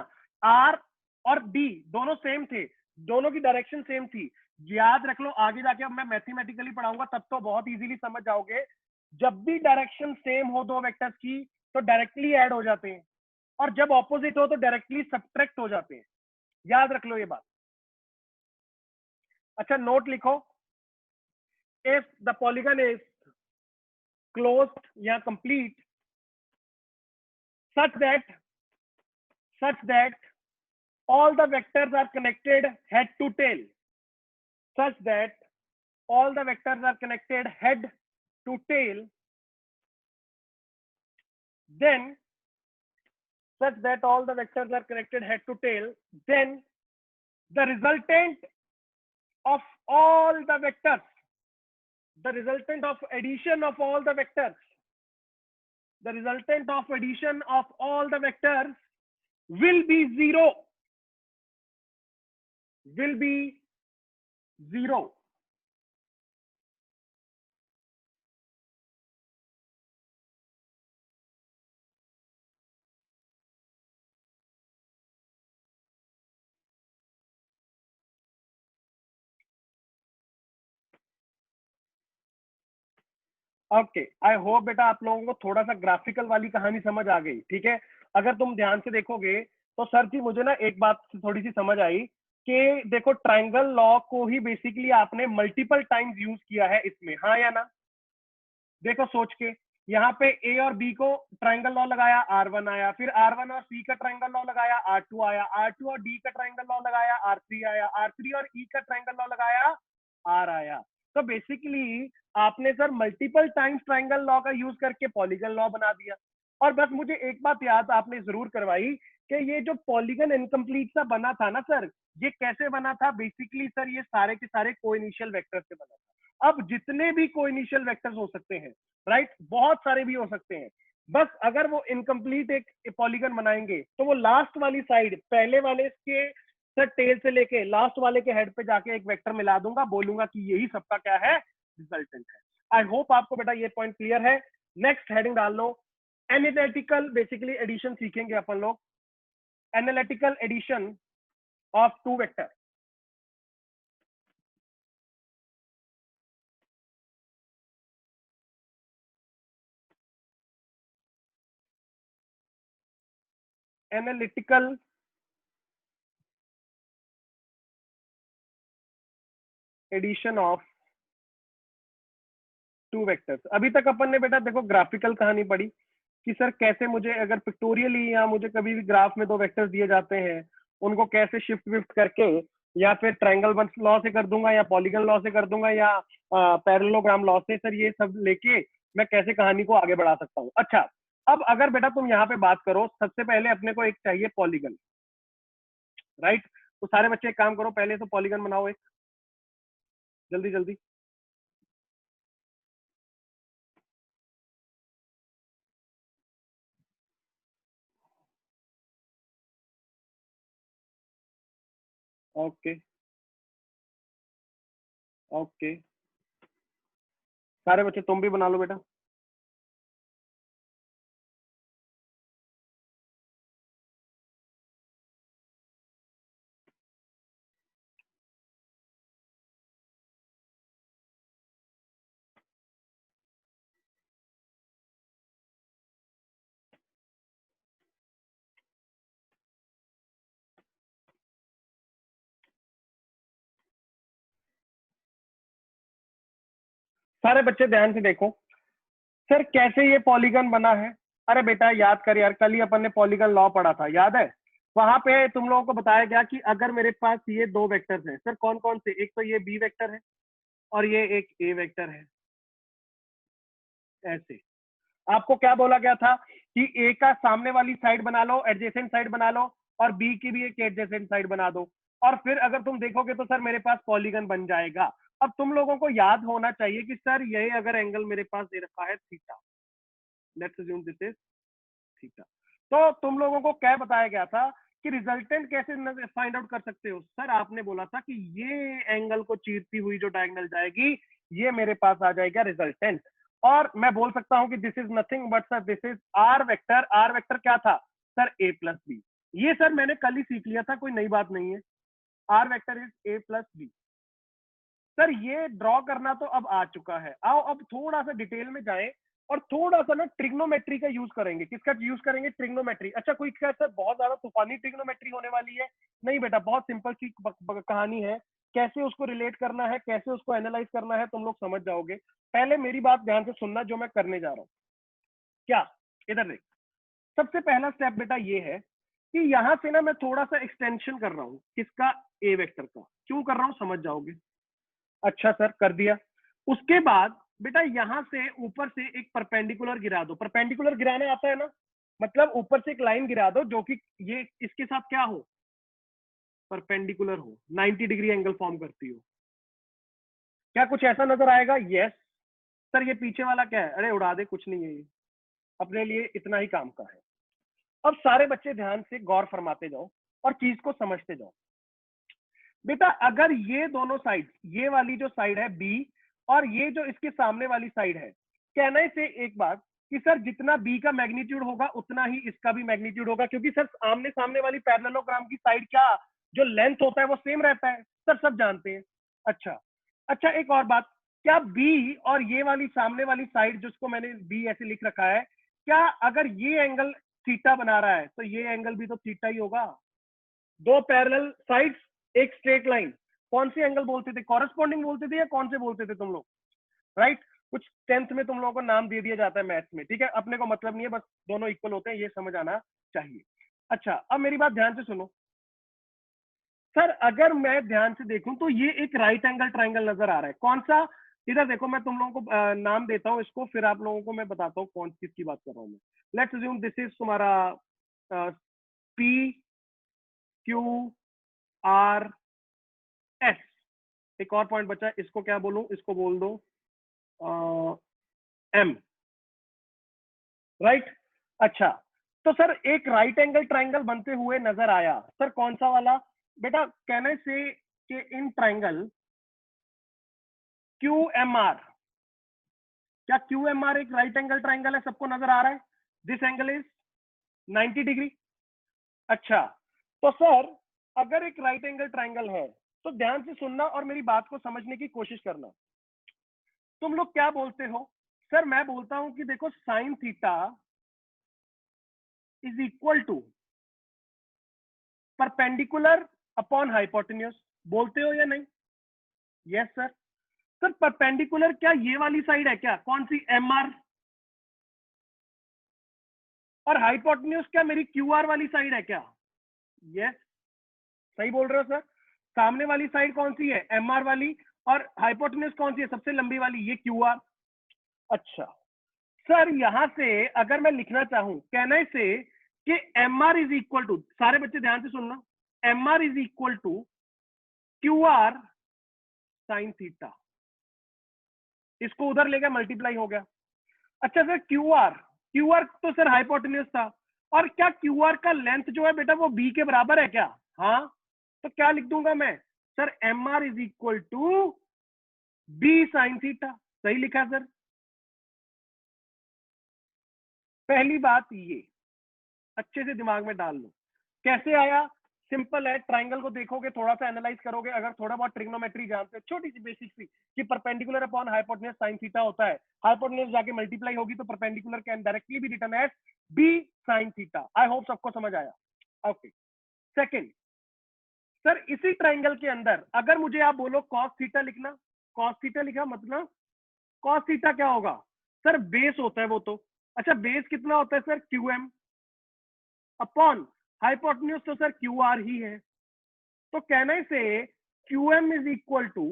आर और डी दोनों सेम थे, दोनों की डायरेक्शन सेम थी। याद रख लो, आगे जाके अब मैं मैथमेटिकली पढ़ाऊंगा तब तो बहुत इजीली समझ जाओगे। जब भी डायरेक्शन सेम हो दो वेक्टर्स की तो डायरेक्टली ऐड हो जाते हैं, और जब ऑपोजिट हो तो डायरेक्टली सब्ट्रैक्ट हो जाते हैं। याद रख लो ये बात। अच्छा नोट लिखो, if the polygon is closed या complete such that such that all the vectors are connected head to tail, such that all the vectors are connected head to tail, then such that all the vectors are connected head to tail, then the resultant of all the vectors, the resultant of addition of all the vectors, the resultant of addition of all the vectors will be zero, will be zero. Okay, I hope बेटा आप लोगों को थोड़ा सा graphical वाली कहानी समझ आ गई, ठीक है। अगर तुम ध्यान से देखोगे तो सर जी मुझे ना एक बात थोड़ी सी समझ आई कि देखो ट्रायंगल लॉ को ही बेसिकली आपने मल्टीपल टाइम्स यूज किया है इसमें, हाँ या ना। देखो सोच के, यहाँ पे ए और बी को ट्रायंगल लॉ लगाया, R1 आया, फिर R1 और C का ट्रायंगल लॉ लगाया, R2 आया, R2 और D का ट्रायंगल लॉ लगाया, R3 आया, R3 और E का ट्रायंगल लॉ लगाया, R आया। तो बेसिकली आपने sir multiple times triangle law का यूज करके पॉलीगन लॉ बना दिया। और बस मुझे एक बात याद आपने जरूर करवाई कि ये जो पॉलीगन इनकम्प्लीट सा बना था ना सर, ये कैसे बना था, बेसिकली सर ये सारे के सारे कोइनिशियल वेक्टर से बना था। अब जितने भी कोइनिशियल वेक्टर्स हो सकते हैं, राइट, बहुत सारे भी हो सकते हैं, बस अगर वो इनकम्प्लीट एक पॉलीगन बनाएंगे तो वो लास्ट वाली साइड पहले वाले के सर टेल से लेके लास्ट वाले के हेड पे जाके एक वेक्टर मिला दूंगा, बोलूंगा कि यही सबका क्या है, रिजल्टेंट है। आई होप आपको बेटा ये पॉइंट क्लियर है। नेक्स्ट हेडिंग डाल लो, एनालिटिकल बेसिकली एडिशन सीखेंगे अपन लोग, analytical addition of two vector. Analytical addition of two vectors. अभी तक अपन ने बेटा देखो ग्राफिकल कहानी पढ़ी कि सर कैसे मुझे अगर पिक्टोरियली या मुझे कभी भी ग्राफ में दो वेक्टर्स दिए जाते हैं उनको कैसे शिफ्ट विफ्ट करके या फिर ट्रायंगल लॉ से कर दूंगा या पॉलीगन लॉ से कर दूंगा या पैरेललोग्राम लॉ से, सर ये सब लेके मैं कैसे कहानी को आगे बढ़ा सकता हूँ। अच्छा, अब अगर बेटा तुम यहाँ पे बात करो, सबसे पहले अपने को एक चाहिए पॉलीगन, राइट। तो सारे बच्चे एक काम करो, पहले तो पॉलीगन बनाओ एक, जल्दी जल्दी। ओके ओके, सारे बच्चे तुम भी बना लो बेटा। सारे बच्चे ध्यान से देखो, सर कैसे ये पॉलीगन बना है। अरे बेटा याद कर यार, कल ही अपन ने पॉलीगन लॉ पढ़ा था, याद है। वहां पे तुम लोगों को बताया गया कि अगर मेरे पास ये दो वेक्टर्स हैं सर, कौन कौन से, एक तो ये बी वेक्टर है और ये एक ए वेक्टर है, ऐसे आपको क्या बोला गया था कि ए का सामने वाली साइड बना लो, एडजेसेंट साइड बना लो, और बी की भी एक एडजेसेंट साइड बना दो, और फिर अगर तुम देखोगे तो सर मेरे पास पॉलीगन बन जाएगा। अब तुम लोगों को याद होना चाहिए कि सर ये अगर एंगल मेरे पास दे रखा है theta, let's assume this is theta, तो तुम लोगों को क्या बताया गया था कि रिजल्टेंट कैसे फाइंड आउट कर सकते हो। सर आपने बोला था कि ये एंगल को चीरती हुई जो डायगोनल जाएगी ये मेरे पास आ जाएगा रिजल्टेंट। और मैं बोल सकता हूं कि this is nothing but sir this is R vector. आर वेक्टर क्या था सर? A plus B. ये सर मैंने कल ही सीख लिया था, कोई नई बात नहीं है। R vector is A plus B. Sir ये ड्रॉ करना तो अब आ चुका है। आओ अब थोड़ा सा डिटेल में जाएं और थोड़ा सा ना ट्रिग्नोमेट्री का यूज करेंगे। किसका यूज करेंगे? ट्रिग्नोमेट्री। अच्छा कोई क्या सर बहुत ज्यादा तूफानी ट्रिग्नोमेट्री होने वाली है? नहीं बेटा, बहुत सिंपल सी कहानी है। कैसे उसको रिलेट करना है, कैसे उसको एनालाइज करना है, तुम लोग समझ जाओगे। पहले मेरी बात ध्यान से सुनना जो मैं करने जा रहा हूं। क्या? इधर देख। सबसे पहला स्टेप बेटा ये है कि यहां से ना मैं थोड़ा सा एक्सटेंशन कर रहा हूं। किसका? ए वेक्टर का। क्यों कर रहा हूं समझ जाओगे। अच्छा सर कर दिया। उसके बाद बेटा यहां से ऊपर से एक परपेंडिकुलर गिरा दो। परपेंडिकुलर गिराना आता है ना, मतलब ऊपर से एक लाइन गिरा दो जो कि ये इसके साथ क्या हो, परपेंडिकुलर हो, 90 डिग्री एंगल फॉर्म करती हो। क्या कुछ ऐसा नजर आएगा? यस। सर ये पीछे वाला क्या है? अरे उड़ा दे, कुछ नहीं है, ये अपने लिए इतना ही काम का है। अब सारे बच्चे ध्यान से गौर फरमाते जाओ और चीज को समझते जाओ। बेटा अगर ये दोनों साइड, ये वाली जो साइड है बी और ये जो इसके सामने वाली साइड है, कहने से एक बात कि सर जितना बी का मैग्नीट्यूड होगा उतना ही इसका भी मैग्नीट्यूड होगा, क्योंकि सर आमने सामने वाली पैरेललोग्राम की साइड क्या जो लेंथ होता है वो सेम रहता है, सर सब जानते हैं। अच्छा अच्छा एक और बात, क्या बी और ये वाली सामने वाली साइड जिसको मैंने बी ऐसे लिख रखा है, क्या अगर ये एंगल थीटा बना रहा है तो ये एंगल भी तो थीटा ही होगा। दो पैरेलल साइड्स, एक स्ट्रेट लाइन। कौन सी एंगल बोलते थे? कॉरेस्पॉन्डिंग बोलते थे या कौन से बोलते थे तुम लोग? राइट। कुछ 10th में तुम लोगों को नाम दे दिया जाता है मैथ्स में, ठीक है, अपने को मतलब नहीं है, बस दोनों इक्वल होते हैं, ये समझ आना चाहिए। अच्छा अब मेरी बात ध्यान से सुनो। सर अगर मैं ध्यान से देखूं तो ये एक राइट एंगल ट्राइंगल नजर आ रहा है। कौन सा? इधर देखो, मैं तुम लोगों को नाम देता हूं इसको, फिर आप लोगों को मैं बताता हूँ कौन किसकी बात कर रहा हूँ मैं। लेट्स अज्यूम दिस इज तुम्हारा पी क्यू आर एस। एक और पॉइंट बचा, इसको क्या बोलूं? इसको बोल दो एम। राइट। अच्छा तो सर एक राइट एंगल ट्राइंगल बनते हुए नजर आया, सर कौन सा वाला? बेटा कहने से कि in triangle Q M R, क्या क्यू एम आर एक राइट एंगल ट्राइंगल है? सबको नजर आ रहा है? This angle is 90 degree. अच्छा तो सर अगर एक राइट एंगल ट्राइंगल है तो ध्यान से सुनना और मेरी बात को समझने की कोशिश करना। तुम लोग क्या बोलते हो? सर मैं बोलता हूं कि देखो sine theta is equal to perpendicular upon hypotenuse. बोलते हो या नहीं? Yes sir. सर परपेंडिकुलर क्या ये वाली साइड है क्या? कौन सी? M R. और हाइपोटेन्यूज क्या मेरी क्यू आर वाली साइड है क्या? यस सही बोल रहे हो सर। सामने वाली साइड कौन सी है? एम आर वाली। और हाइपोटेन्यूज कौन सी है सबसे लंबी वाली? ये क्यू आर। अच्छा सर यहां से अगर मैं लिखना चाहूं कहने से कि M R is equal to, सारे बच्चे ध्यान से सुनना, M R is equal to Q R sine theta. इसको उधर ले गया, मल्टीप्लाई हो गया। अच्छा सर क्यू आर तो सर हाइपोटेन्यूज था, और क्या क्यू आर का लेंथ जो है बेटा वो बी के बराबर है क्या? हाँ। तो क्या लिख दूंगा मैं? Sir M R is equal to B sine theta. सही लिखा सर। पहली बात ये अच्छे से दिमाग में डाल लो। कैसे आया? सिंपल है, ट्राइंगल को देखोगे, थोड़ा सा एनालाइज करोगे, अगर थोड़ा बहुत ट्रिग्नोमेट्री जानते हो, छोटी सी बेसिक सी, कि perpendicular upon hypotenuse sine theta होता है, हाइपोटेन्यूज जाके मल्टीप्लाई होगी तो perpendicular can directly be written as B sine theta. I hope सबको समझ आया। ओके। सेकंड, सर इसी ट्राइंगल के अंदर अगर मुझे आप बोलो कॉस थीटा लिखना, कॉस थीटा लिखा मतलब कॉस थीटा क्या होगा? सर बेस होता है वो तो। अच्छा बेस कितना होता है sir? Q M upon hypotenuse तो सर क्यू आर ही है। तो कहने से Q M is equal to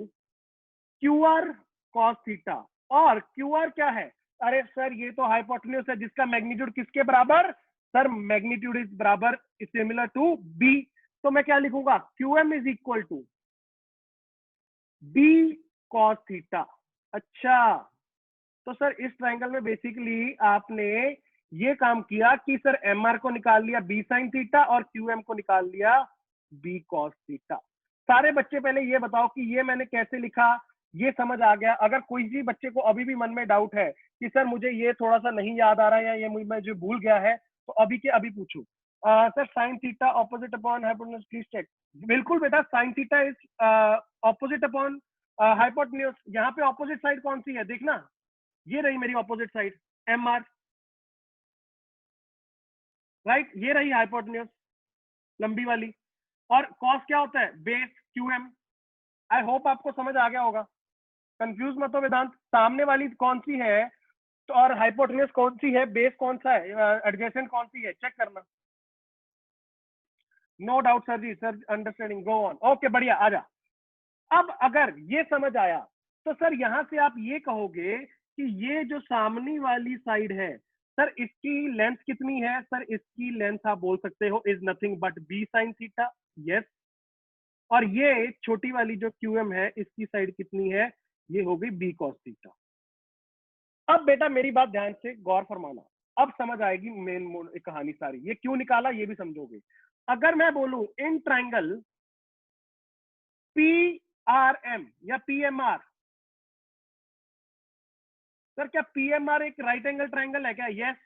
Q R cos theta. और क्यू आर क्या है? अरे सर ये तो हाइपोटेन्यूज है जिसका मैग्नीट्यूड किसके बराबर? सर मैग्नीट्यूड इज बराबर सिमिलर टू बी। तो मैं क्या लिखूंगा? Q M is equal to B cos theta. अच्छा तो सर इस ट्राइंगल में बेसिकली आपने ये काम किया कि सर एम आर को निकाल लिया बी साइन थीटा और क्यू एम को निकाल लिया बी कॉस थीटा। सारे बच्चे पहले ये बताओ कि ये मैंने कैसे लिखा, ये समझ आ गया। अगर कोई भी बच्चे को अभी भी मन में डाउट है कि सर मुझे ये थोड़ा सा नहीं याद आ रहा है या ये मैं जो भूल गया है, तो अभी के अभी पूछू। Sir sine theta opposite upon hypotenuse, please check. बिल्कुल बेटा, sine theta is opposite upon hypotenuse. यहाँ पे ऑपोजिट साइड कौन सी है देखना, ये रही मेरी opposite side, M R, right, ये रही हाइपोटेन्यूज लंबी वाली। और कॉस क्या होता है, base Q M. I hope आपको समझ आ गया होगा, कंफ्यूज मत हो वेदांत। सामने वाली कौन सी है तो और हाइपोटेन्यूज कौन सी है, बेस कौन सा है, एडजेसेंट कौन सी है, चेक करना। No doubt sir ji, sir understanding, go on. Okay बढ़िया, आजा। अब अगर ये समझ आया तो सर यहां से आप ये कहोगे कि ये जो सामने वाली साइड है सर, इसकी लेंथ कितनी है, सर इसकी लेंथ आप बोल सकते हो is nothing but B sine theta. Yes. और ये छोटी वाली जो क्यूएम है, इसकी साइड कितनी है, ये हो गई बी कॉस थीटा। अब बेटा मेरी बात ध्यान से गौर फरमाना, अब समझ आएगी मेन कहानी सारी, ये क्यों निकाला ये भी समझोगे। अगर मैं बोलूं in triangle P R M या पी एम आर, सर क्या पी एम आर एक राइट एंगल ट्राइंगल है क्या? यस।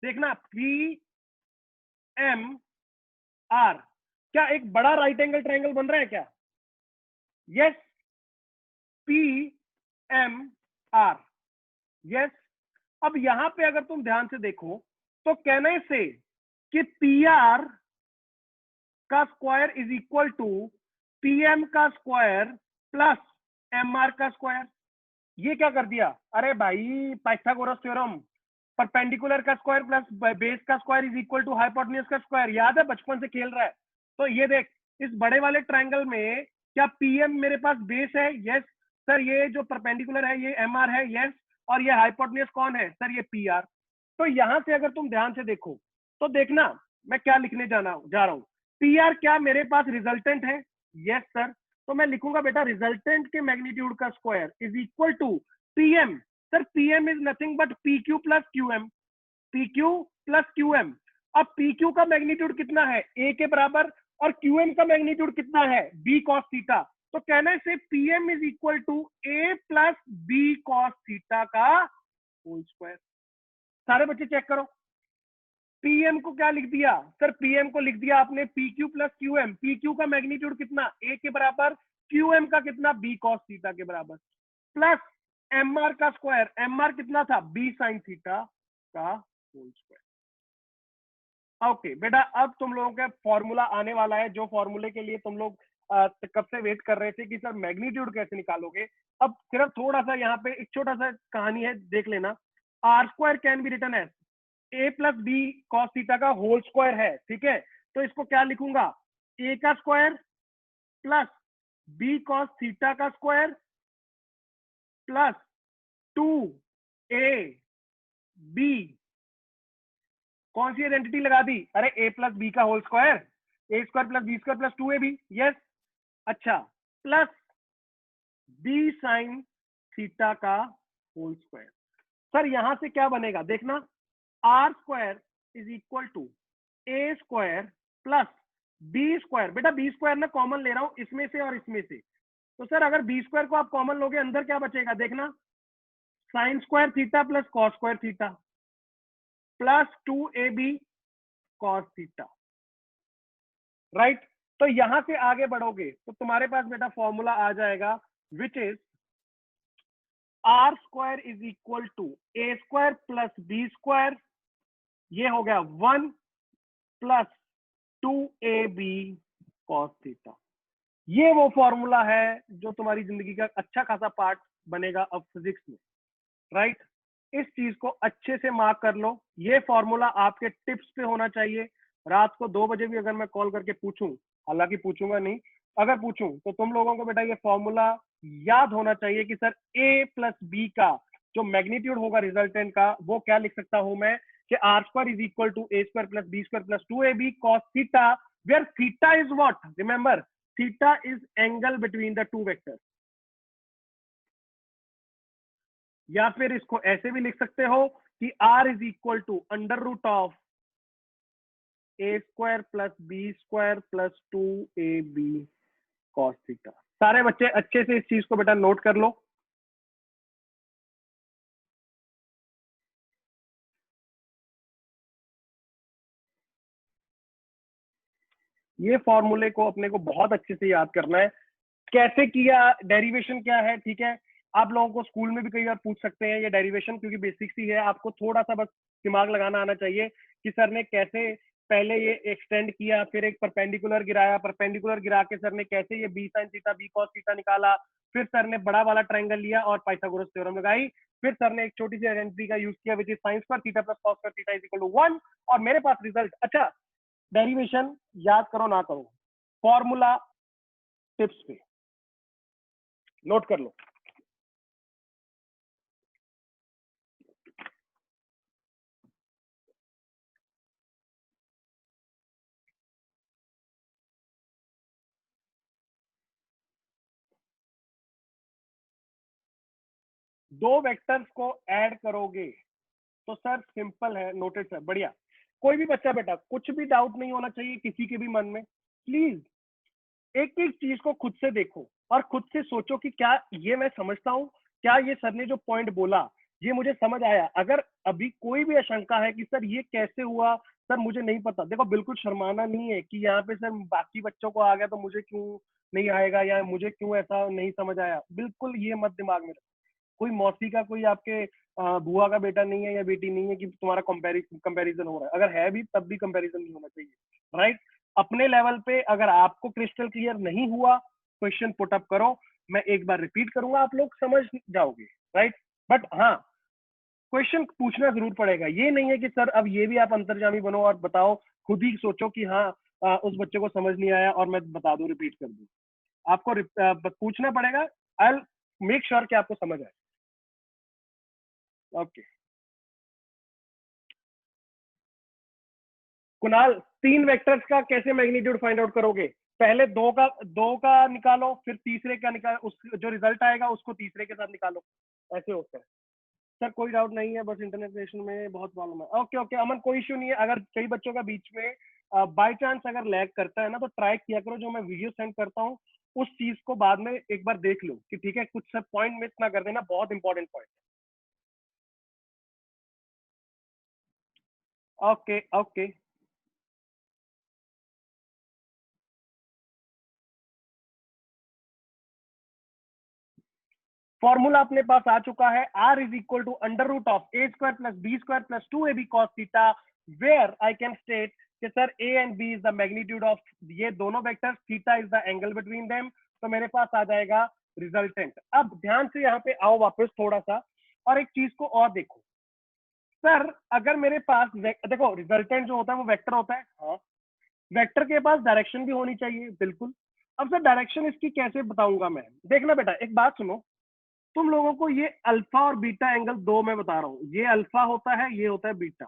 देखना पी एम आर क्या एक बड़ा राइट एंगल ट्राइंगल बन रहा है क्या? Yes. P M R, yes. अब यहां पे अगर तुम ध्यान से देखो तो कहने से कि पी आर का square is equal to PM का स्क्वायर प्लस एम आर का स्क्वायर। ये क्या कर दिया, अरे भाई पाइथागोरस थ्योरम, परपेंडिकुलर का स्क्वायर प्लस बेस का square is equal to hypotenuse का स्क्वायर। याद है, बचपन से खेल रहा है। तो ये देख, इस बड़े वाले ट्रायंगल में क्या पीएम मेरे पास बेस है? Yes sir. ये जो परपेंडिकुलर है ये एम आर है, यस। और ये हाइपोटेन्यूज कौन है सर? ये पी आर। तो यहां से अगर तुम ध्यान से देखो तो देखना मैं क्या लिखने जा रहा हूं। पी आर क्या मेरे पास रिजल्टेंट है? Yes sir. तो मैं लिखूंगा बेटा रिजल्टेंट के मैग्नीट्यूड का square is equal to PM. Sir PM is nothing but P Q plus Q M, P Q plus Q M. अब पी क्यू का मैग्नीट्यूड कितना है? ए के बराबर। और क्यू एम का मैग्नीट्यूड कितना है? B cos theta. तो कहने से PM is equal to A plus B cos theta का होल स्क्वायर। सारे बच्चे चेक करो, पीएम को क्या लिख दिया सर? पीएम को लिख दिया आपने P Q plus Q M. P Q का मैग्नीट्यूड कितना? ए के बराबर। क्यू एम का कितना? बी कॉस थीटा के बराबर। प्लस एम आर का स्क्वायर, एम आर कितना था? बी साइन थीटा का होल स्क्वायर। ओके बेटा, अब तुम लोगों का फॉर्मूला आने वाला है, जो फॉर्मूले के लिए तुम लोग कब से वेट कर रहे थे कि सर मैग्नीट्यूड कैसे निकालोगे। अब सिर्फ थोड़ा सा यहाँ पे एक छोटा सा कहानी है, देख लेना। R square can be written as A plus B cos theta का होल स्क्वायर है, ठीक है। तो इसको क्या लिखूंगा? ए का square plus B cos theta का स्क्वायर प्लस 2 ए बी, कौन सी आइडेंटिटी लगा दी? अरे ए प्लस बी का whole square, A square plus B square plus 2ab। Yes. अच्छा, प्लस बी साइन थीटा का होल स्क्वायर। सर यहां से क्या बनेगा देखना, R square is equal to A square plus B square. बेटा बी स्क्वायर ना कॉमन ले रहा हूं इसमें से और इसमें से, तो सर अगर बी स्क्वायर को आप कॉमन लोगे अंदर क्या बचेगा देखना, sign square theta plus cos square theta plus 2ab cos theta, right. तो यहां से आगे बढ़ोगे तो तुम्हारे पास बेटा फॉर्मूला आ जाएगा which is R square is equal to A square plus B square, ये हो गया 1 प्लस 2ab कॉस थीटा। ये वो फॉर्मूला है जो तुम्हारी जिंदगी का अच्छा खासा पार्ट बनेगा अब फिजिक्स में, राइट। इस चीज को अच्छे से मार्क कर लो, ये फॉर्मूला आपके टिप्स पे होना चाहिए। रात को 2 बजे भी अगर मैं कॉल करके पूछूं, हालांकि पूछूंगा नहीं, अगर पूछूं तो तुम लोगों को बेटा ये फॉर्मूला याद होना चाहिए कि सर ए प्लस बी का जो मैग्नीट्यूड होगा रिजल्टेंट का, वो क्या लिख सकता हूं मैं कि R square is equal to A square plus B square plus 2ab cos theta, where theta is what? Remember, theta is angle between the two vectors. या फिर इसको ऐसे भी लिख सकते हो कि r is equal to under root of A square plus B square plus 2ab cos theta. सारे बच्चे अच्छे से इस चीज को बेटा नोट कर लो। ये फॉर्मूले को अपने को बहुत अच्छे से याद करना है, कैसे किया, डेरिवेशन क्या है, ठीक है। आप लोगों को स्कूल में भी कई बार पूछ सकते हैं ये डेरिवेशन, क्योंकि बेसिक्स ही है, आपको थोड़ा सा बस दिमाग लगाना आना चाहिए कि सर ने कैसे पहले ये एक्सटेंड किया, फिर एक परपेंडिकुलर गिराया, परपेंडिकुलर गिरा के सर ने कैसे ये B sine theta B cos theta निकाला, फिर सर ने बड़ा वाला ट्रायंगल लिया और पाइथागोरस थ्योरम लगाई, फिर सर ने एक छोटी सी आइडेंटिटी का यूज किया which is sine square theta plus cos square theta is equal to 1, और मेरे पास रिजल्ट। अच्छा, डेरिवेशन याद करो ना करो, फॉर्मूला टिप्स पे नोट कर लो। दो वेक्टर्स को ऐड करोगे तो सर सिंपल है, नोटेड सर, बढ़िया। कोई भी बच्चा बेटा कुछ भी डाउट नहीं होना चाहिए किसी के भी मन में, प्लीज एक एक चीज को खुद से देखो और खुद से सोचो कि क्या ये मैं समझता हूँ, क्या ये सर ने जो पॉइंट बोला ये मुझे समझ आया। अगर अभी कोई भी आशंका है कि सर ये कैसे हुआ, सर मुझे नहीं पता, देखो बिल्कुल शर्माना नहीं है कि यहाँ पे सर बाकी बच्चों को आ गया तो मुझे क्यों नहीं आएगा, या मुझे क्यों ऐसा नहीं समझ आया, बिल्कुल ये मत दिमाग में। कोई मौसी का, कोई आपके बुआ का बेटा नहीं है या बेटी नहीं है कि तुम्हारा कंपैरिजन हो रहा है, अगर है भी तब भी कंपैरिजन नहीं होना चाहिए, राइट। अपने लेवल पे अगर आपको क्रिस्टल क्लियर नहीं हुआ, क्वेश्चन पुट अप करो, मैं एक बार रिपीट करूंगा, आप लोग समझ जाओगे, राइट। बट हाँ, क्वेश्चन पूछना जरूर पड़ेगा, ये नहीं है कि सर अब ये भी आप अंतर्जामी बनो और बताओ, खुद ही सोचो कि हाँ उस बच्चे को समझ नहीं आया और मैं बता दूं, रिपीट कर दूं। आपको पूछना पड़ेगा, आई मेक श्योर कि आपको समझ आए। ओके कुणाल, तीन वेक्टर्स का कैसे मैग्नीट्यूड फाइंड आउट करोगे? पहले दो का निकालो, फिर तीसरे का निकालो, उस जो रिजल्ट आएगा उसको तीसरे के साथ निकालो, ऐसे होता है। सर कोई डाउट नहीं है, बस इंटरनेट में बहुत प्रॉब्लम है। ओके ओके अमन, कोई इश्यू नहीं है। अगर कई बच्चों का बीच में बाय चांस अगर लैग करता है ना, तो ट्राई किया करो जो मैं वीडियो सेंड करता हूँ उस चीज को बाद में एक बार देख लो कि ठीक है, कुछ सब पॉइंट मिस ना कर देना, बहुत important point. Okay okay formula अपने पास आ चुका है, R is equal to under root of A square plus B square plus 2ab cos theta, where I can state कि sir A and B is the magnitude of ये दोनों vectors, theta is the angle between them, तो मेरे पास आ जाएगा resultant. अब ध्यान से यहाँ पे आओ वापस थोड़ा सा, और एक चीज को और देखो। सर अगर मेरे पास देखो रिजल्टेंट जो होता है वो वेक्टर होता है, हाँ, वेक्टर के पास डायरेक्शन भी होनी चाहिए, बिल्कुल। अब सर डायरेक्शन इसकी कैसे बताऊंगा मैं, देखना बेटा एक बात सुनो, तुम लोगों को ये अल्फा और बीटा एंगल दो मैं बता रहा हूँ, ये अल्फा होता है, ये होता है बीटा।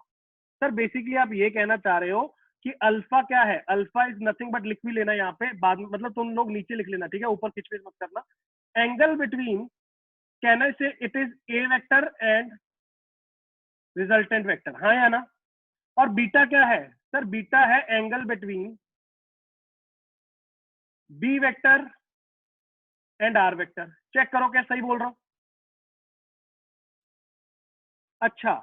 सर बेसिकली आप ये कहना चाह रहे हो कि अल्फा क्या है, अल्फा इज नथिंग बट, लिख भी लेना यहाँ पे बाद में, मतलब तुम लोग नीचे लिख लेना, ठीक है, ऊपर खिचपिच मत करना। एंगल बिटवीन, कहना से it is A vector and resultant vector, हाँ या ना। और बीटा क्या है सर, बीटा है angle between B vector and R vector. Check करो क्या सही बोल रहा हूँ। अच्छा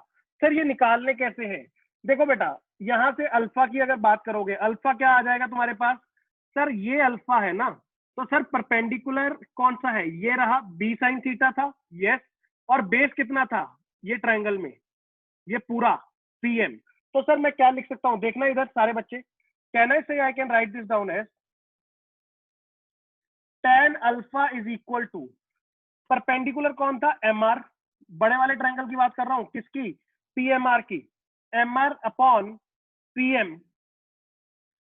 सर ये निकालने कैसे हैं, देखो बेटा यहां से अल्फा की अगर बात करोगे, अल्फा क्या आ जाएगा तुम्हारे पास, सर ये अल्फा है ना, तो सर परपेंडिकुलर कौन सा है, ये रहा बी साइन थीटा था, यस, और बेस कितना था ये ट्रायंगल में, ये पूरा पीएम। तो सर मैं क्या लिख सकता हूं, देखना इधर सारे बच्चे, can I say I can write this down as tan alpha is equal to, perpendicular कौन था, एम आर, बड़े वाले ट्रायंगल की बात कर रहा हूं, किसकी, पीएमआर की, M R upon PM.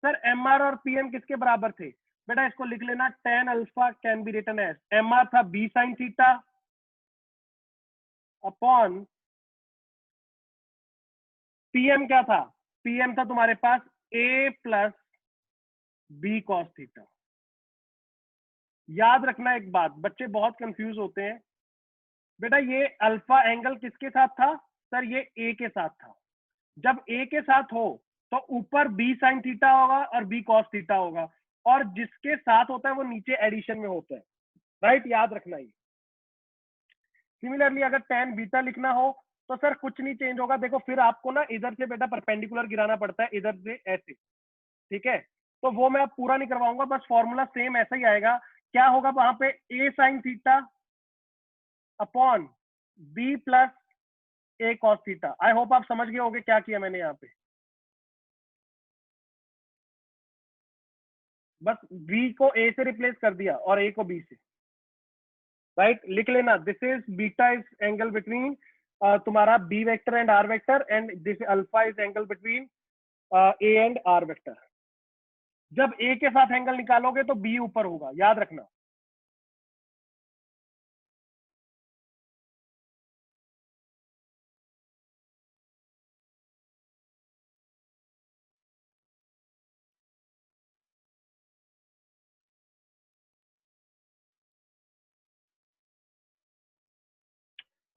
Sir M R और पीएम किसके बराबर थे, बेटा इसको लिख लेना, tan alpha can be written as, M R था B sine theta upon PM क्या था, पीएम था तुम्हारे पास A plus B cos theta. याद रखना एक बात, बच्चे बहुत कंफ्यूज होते हैं, बेटा ये अल्फा एंगल किसके साथ था, सर ये ए के साथ था, जब ए के साथ हो तो ऊपर बी साइन थीटा होगा और बी कॉस थीटा होगा, और जिसके साथ होता है वो नीचे एडिशन में होता है, राइट, याद रखना ये। सिमिलरली अगर tan बीटा लिखना हो तो सर कुछ नहीं चेंज होगा, देखो फिर आपको ना इधर से बेटा परपेंडिकुलर गिराना पड़ता है, इधर से ऐसे, ठीक है, तो वो मैं अब पूरा नहीं करवाऊंगा, बस फॉर्मूला सेम ऐसा ही आएगा। क्या होगा वहां पे, a sin theta upon b plus a cos theta. I hope आप समझ गए होंगे क्या किया मैंने यहाँ पे, बस b को a से रिप्लेस कर दिया और a को b से, राइट, लिख लेना, this is beta is angle between तुम्हारा b vector and r vector, and this alpha is angle between a and r vector. जब a के साथ एंगल निकालोगे तो b ऊपर होगा, याद रखना।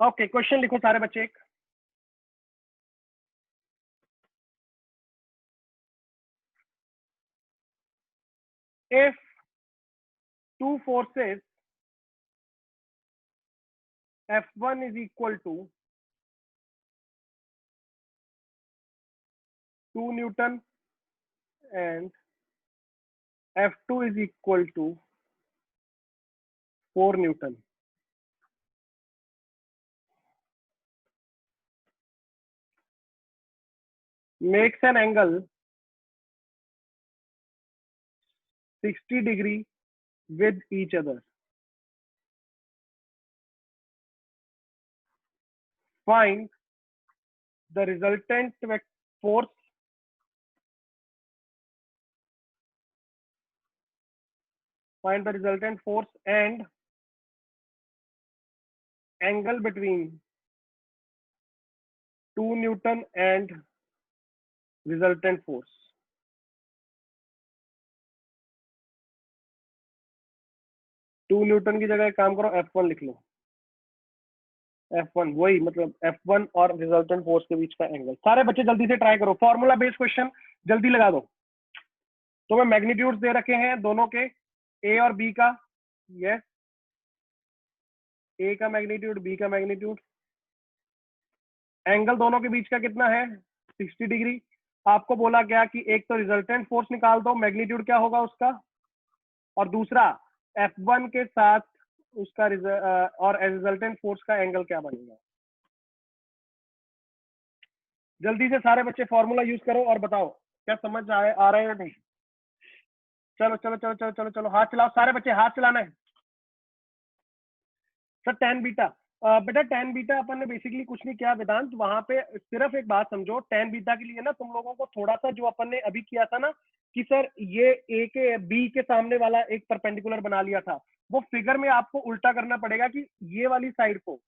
ओके, क्वेश्चन लिखो सारे बच्चे एक। If two forces F1 is equal to 2 Newton and F2 is equal to 4 Newton, makes an angle 60 degree with each other. Find the resultant force and angle between 2 Newton and resultant force. Two newton की जगह एक काम करो, F1 लिख लो, F1 वही मतलब F1 और resultant force के बीच का एंगल। सारे बच्चे जल्दी से ट्राई करो, फॉर्मूला बेस्ड क्वेश्चन जल्दी लगा दो। तो मैं मैग्नीट्यूड दे रखे हैं दोनों के, ए और बी का, यस, ए का मैग्नीट्यूड, बी का मैग्नीट्यूड, एंगल दोनों के बीच का कितना है 60 डिग्री। आपको बोला गया कि एक तो रिजल्टेंट फोर्स निकाल दो, मैग्नीट्यूड क्या होगा उसका, और दूसरा F1 के साथ उसका और रिजल्टेंट फोर्स का एंगल क्या बनेगा। जल्दी से सारे बच्चे फॉर्मूला यूज करो और बताओ क्या समझ आ रहा है या नहीं। चलो चलो चलो चलो चलो चलो, हाथ चलाओ सारे बच्चे, हाथ चलाना है। सर tan बीटा, बेटा tan बीटा अपन ने बेसिकली कुछ नहीं किया वेदांत, वहां पे सिर्फ एक बात समझो, tan बीटा के लिए ना तुम लोगों को थोड़ा सा जो अपन ने अभी किया था ना कि सर ये ए के बी के सामने वाला एक परपेंडिकुलर बना लिया था, वो फिगर में आपको उल्टा करना पड़ेगा कि ये वाली साइड को,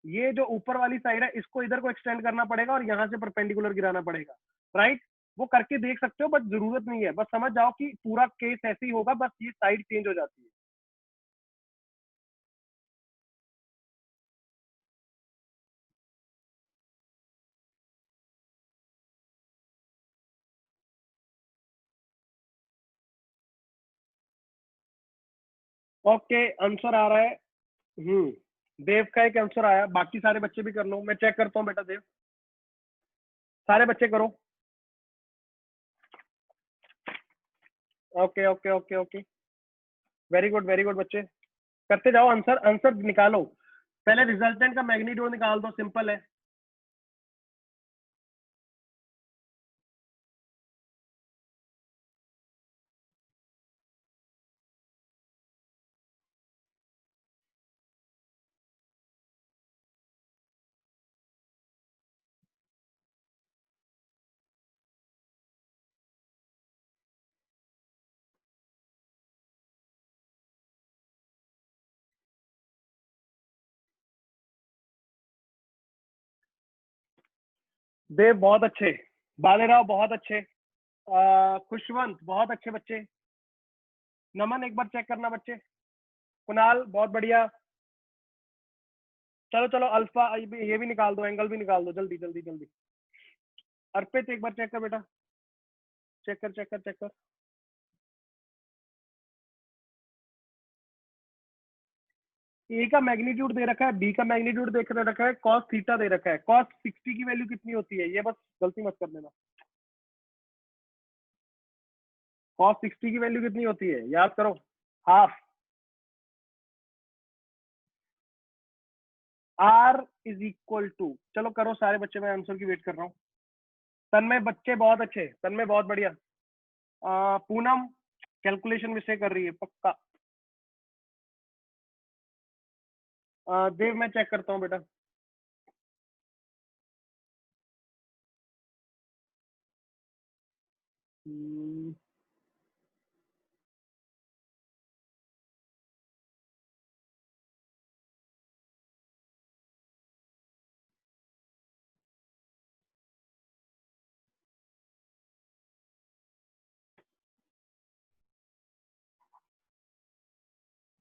ये जो ऊपर वाली साइड है इसको इधर को एक्सटेंड करना पड़ेगा और यहाँ से परपेंडिकुलर गिराना पड़ेगा, राइट। वो करके देख सकते हो, बस जरूरत नहीं है, बस समझ जाओ कि पूरा केस ऐसे ही होगा, बस ये साइड चेंज हो जाती है। ओके, आंसर आ रहा है। देव का एक आंसर आया, बाकी सारे बच्चे भी कर लो, मैं चेक करता हूँ बेटा देव, सारे बच्चे करो। Okay okay okay okay, very good बच्चे, करते जाओ, आंसर आंसर निकालो, पहले रिजल्टेंट का मैग्नीट्यूड निकाल दो, सिंपल है। देव बहुत अच्छे, बालेराव बहुत अच्छे, खुशवंत बहुत अच्छे बच्चे, नमन एक बार चेक करना बच्चे, कुणाल बहुत बढ़िया। चलो चलो अल्फा ये भी निकाल दो, एंगल भी निकाल दो, जल्दी जल्दी जल्दी। अर्पित एक बार चेक कर बेटा, चेक कर चेक कर चेक कर। ए का मैग्नीट्यूड दे रखा है, बी का मैग्नीट्यूड दे रखा है, कॉस थीटा दे रखा है। कॉस 60 की वैल्यू कितनी होती है, ये बस गलती मत कर देना। कॉस 60 की वैल्यू कितनी होती है, याद करो, half. R is equal to, चलो करो सारे बच्चे, मैं आंसर की वेट कर रहा हूँ। तन्मय बच्चे बहुत अच्छे, तन्मय बहुत बढ़िया। पूनम कैलकुलेशन मिस्टेक कर रही है पक्का। देव मैं चेक करता हूँ बेटा।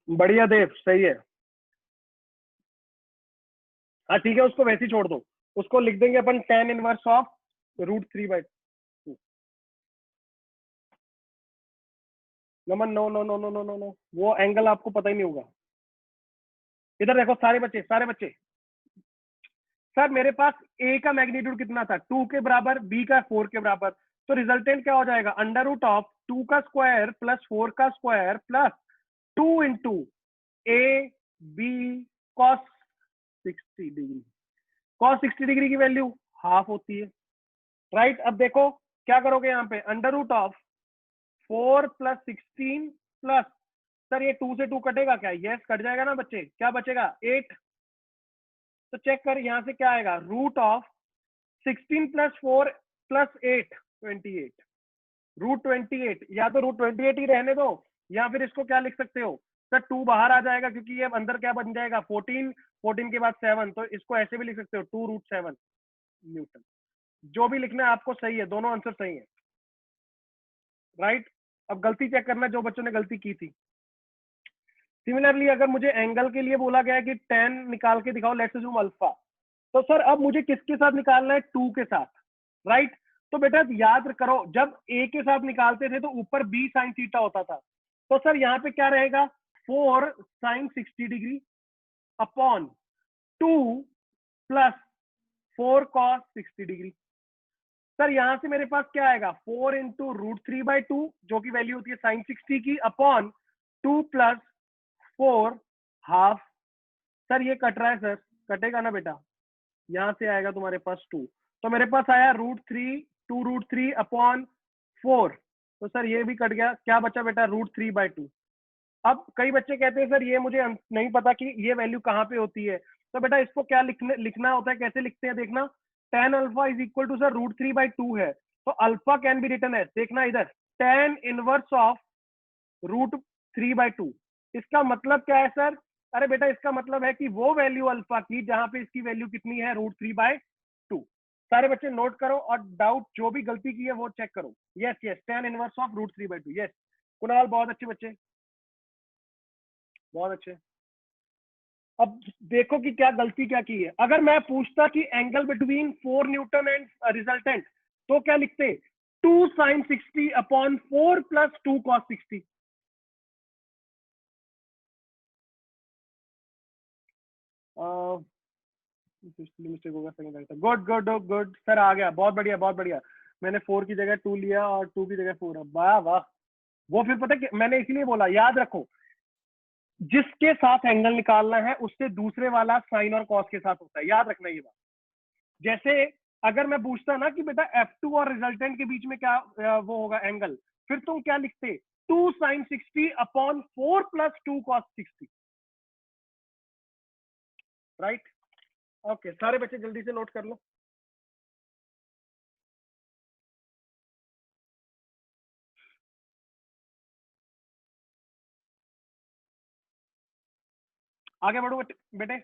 बढ़िया देव, सही है। हाँ ठीक है, उसको वैसे ही छोड़ दो, उसको लिख देंगे अपन tan inverse of √3/2। Naman, no no no no no no no, वो एंगल आपको पता ही नहीं होगा। इधर देखो सारे बच्चे, सारे बच्चे। सर मेरे पास ए का मैग्नीट्यूड कितना था, 2 के बराबर, बी का 4 के बराबर, तो रिजल्टेंट क्या हो जाएगा, √2 का स्क्वायर प्लस 4 का square plus 2 into A B cos 60 degree. Cos 60 degree की वैल्यू हाफ होती है, राइट। अब देखो क्या करोगे यहाँ पे, √4 प्लस 16 प्लस, सर ये 2 से 2 कटेगा क्या, यस कट जाएगा ना बच्चे, क्या बचेगा 8। तो चेक कर यहाँ से क्या आएगा, √16 प्लस 4 प्लस 8 28, √28, या तो √28 ही रहने दो, या फिर इसको क्या लिख सकते हो सर, 2 बाहर आ जाएगा क्योंकि ये अंदर क्या बन जाएगा 14, 14 के बाद 7, तो इसको ऐसे भी लिख सकते हो 2√7 न्यूटन। जो भी लिखना है आपको सही है, दोनों आंसर सही है, राइट। अब गलती चेक करना जो बच्चों ने गलती की थी। सिमिलरली अगर मुझे एंगल के लिए बोला गया है कि tan निकाल के दिखाओ, लेट्स अज्यूम अल्फा, तो सर अब मुझे किसके साथ निकालना है, 2 के साथ, राइट। तो बेटा याद करो, जब ए के साथ निकालते थे तो ऊपर बी साइन थीटा होता था, तो सर यहाँ पे क्या रहेगा, 4 sine 60 degree upon 2 plus 4 cos 60 degree. Sir यहां से मेरे पास क्या आएगा, 4 इंटू √3/2 जो की वैल्यू होती है साइन 60 की, अपॉन 2 प्लस 4 हाफ। सर ये कट रहा है सर, कटेगा ना बेटा, यहां से आएगा तुम्हारे पास 2, तो मेरे पास आया √3, 2√3 अपॉन 4, तो सर ये भी कट गया, क्या बचा बेटा √3/2। अब कई बच्चे कहते हैं सर ये मुझे नहीं पता कि ये वैल्यू कहाँ पे होती है, तो बेटा इसको क्या लिखना होता है, कैसे लिखते हैं देखना, tan alpha is equal to sir √3/2 है, तो अल्फा कैन बी रिटन है, देखना इधर, tan इनवर्स ऑफ √3/2। इसका मतलब क्या है सर, अरे बेटा इसका मतलब है कि वो वैल्यू अल्फा की जहां पे इसकी वैल्यू कितनी है, √3/2। सारे बच्चे नोट करो और डाउट जो भी गलती की है वो चेक करो। Yes yes, tan inverse of √3/2, yes. Kunal बहुत अच्छे बच्चे, बहुत अच्छे। अब देखो कि क्या गलती क्या की है, अगर मैं पूछता कि angle between 4 newton and resultant, तो क्या लिखते, 2 sine 60 upon 4 plus 2 cos 60। Mistake होगा, second answer, good good good sir, आ गया, बहुत बढ़िया बहुत बढ़िया। मैंने 4 की जगह 2 लिया और 2 की जगह 4, वाह वाह। वो फिर पता है मैंने इसीलिए बोला, याद रखो जिसके साथ एंगल निकालना है उससे दूसरे वाला साइन और कॉस के साथ होता है, याद रखना ये बात। जैसे अगर मैं पूछता ना कि बेटा F2 और रिजल्टेंट के बीच में क्या वो होगा एंगल, फिर तुम क्या लिखते, 2 sine 60 upon 4 plus 2 cos 60, right. Okay सारे बच्चे जल्दी से नोट कर लो। आगे बढ़ो बेटे,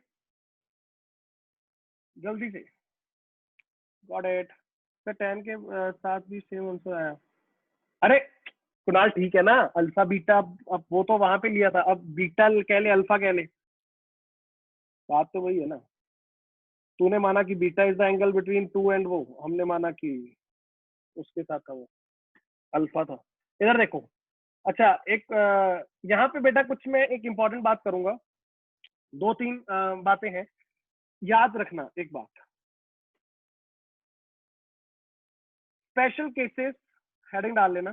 जल्दी से। Got it. तो 10 के साथ भी सेम आंसर आया। अरे कुणाल ठीक है ना, अल्फा बीटा, अब वो तो वहां पे लिया था, अब बीटा कह ले अल्फा कह ले, बात तो वही है ना। तूने माना कि beta is the angle between 2 and वो, हमने माना कि उसके साथ था वो अल्फा था। इधर देखो, अच्छा एक यहाँ पे बेटा कुछ मैं एक इंपॉर्टेंट बात करूंगा। दो तीन बातें हैं, याद रखना एक बात। स्पेशल केसेस हेडिंग डाल लेना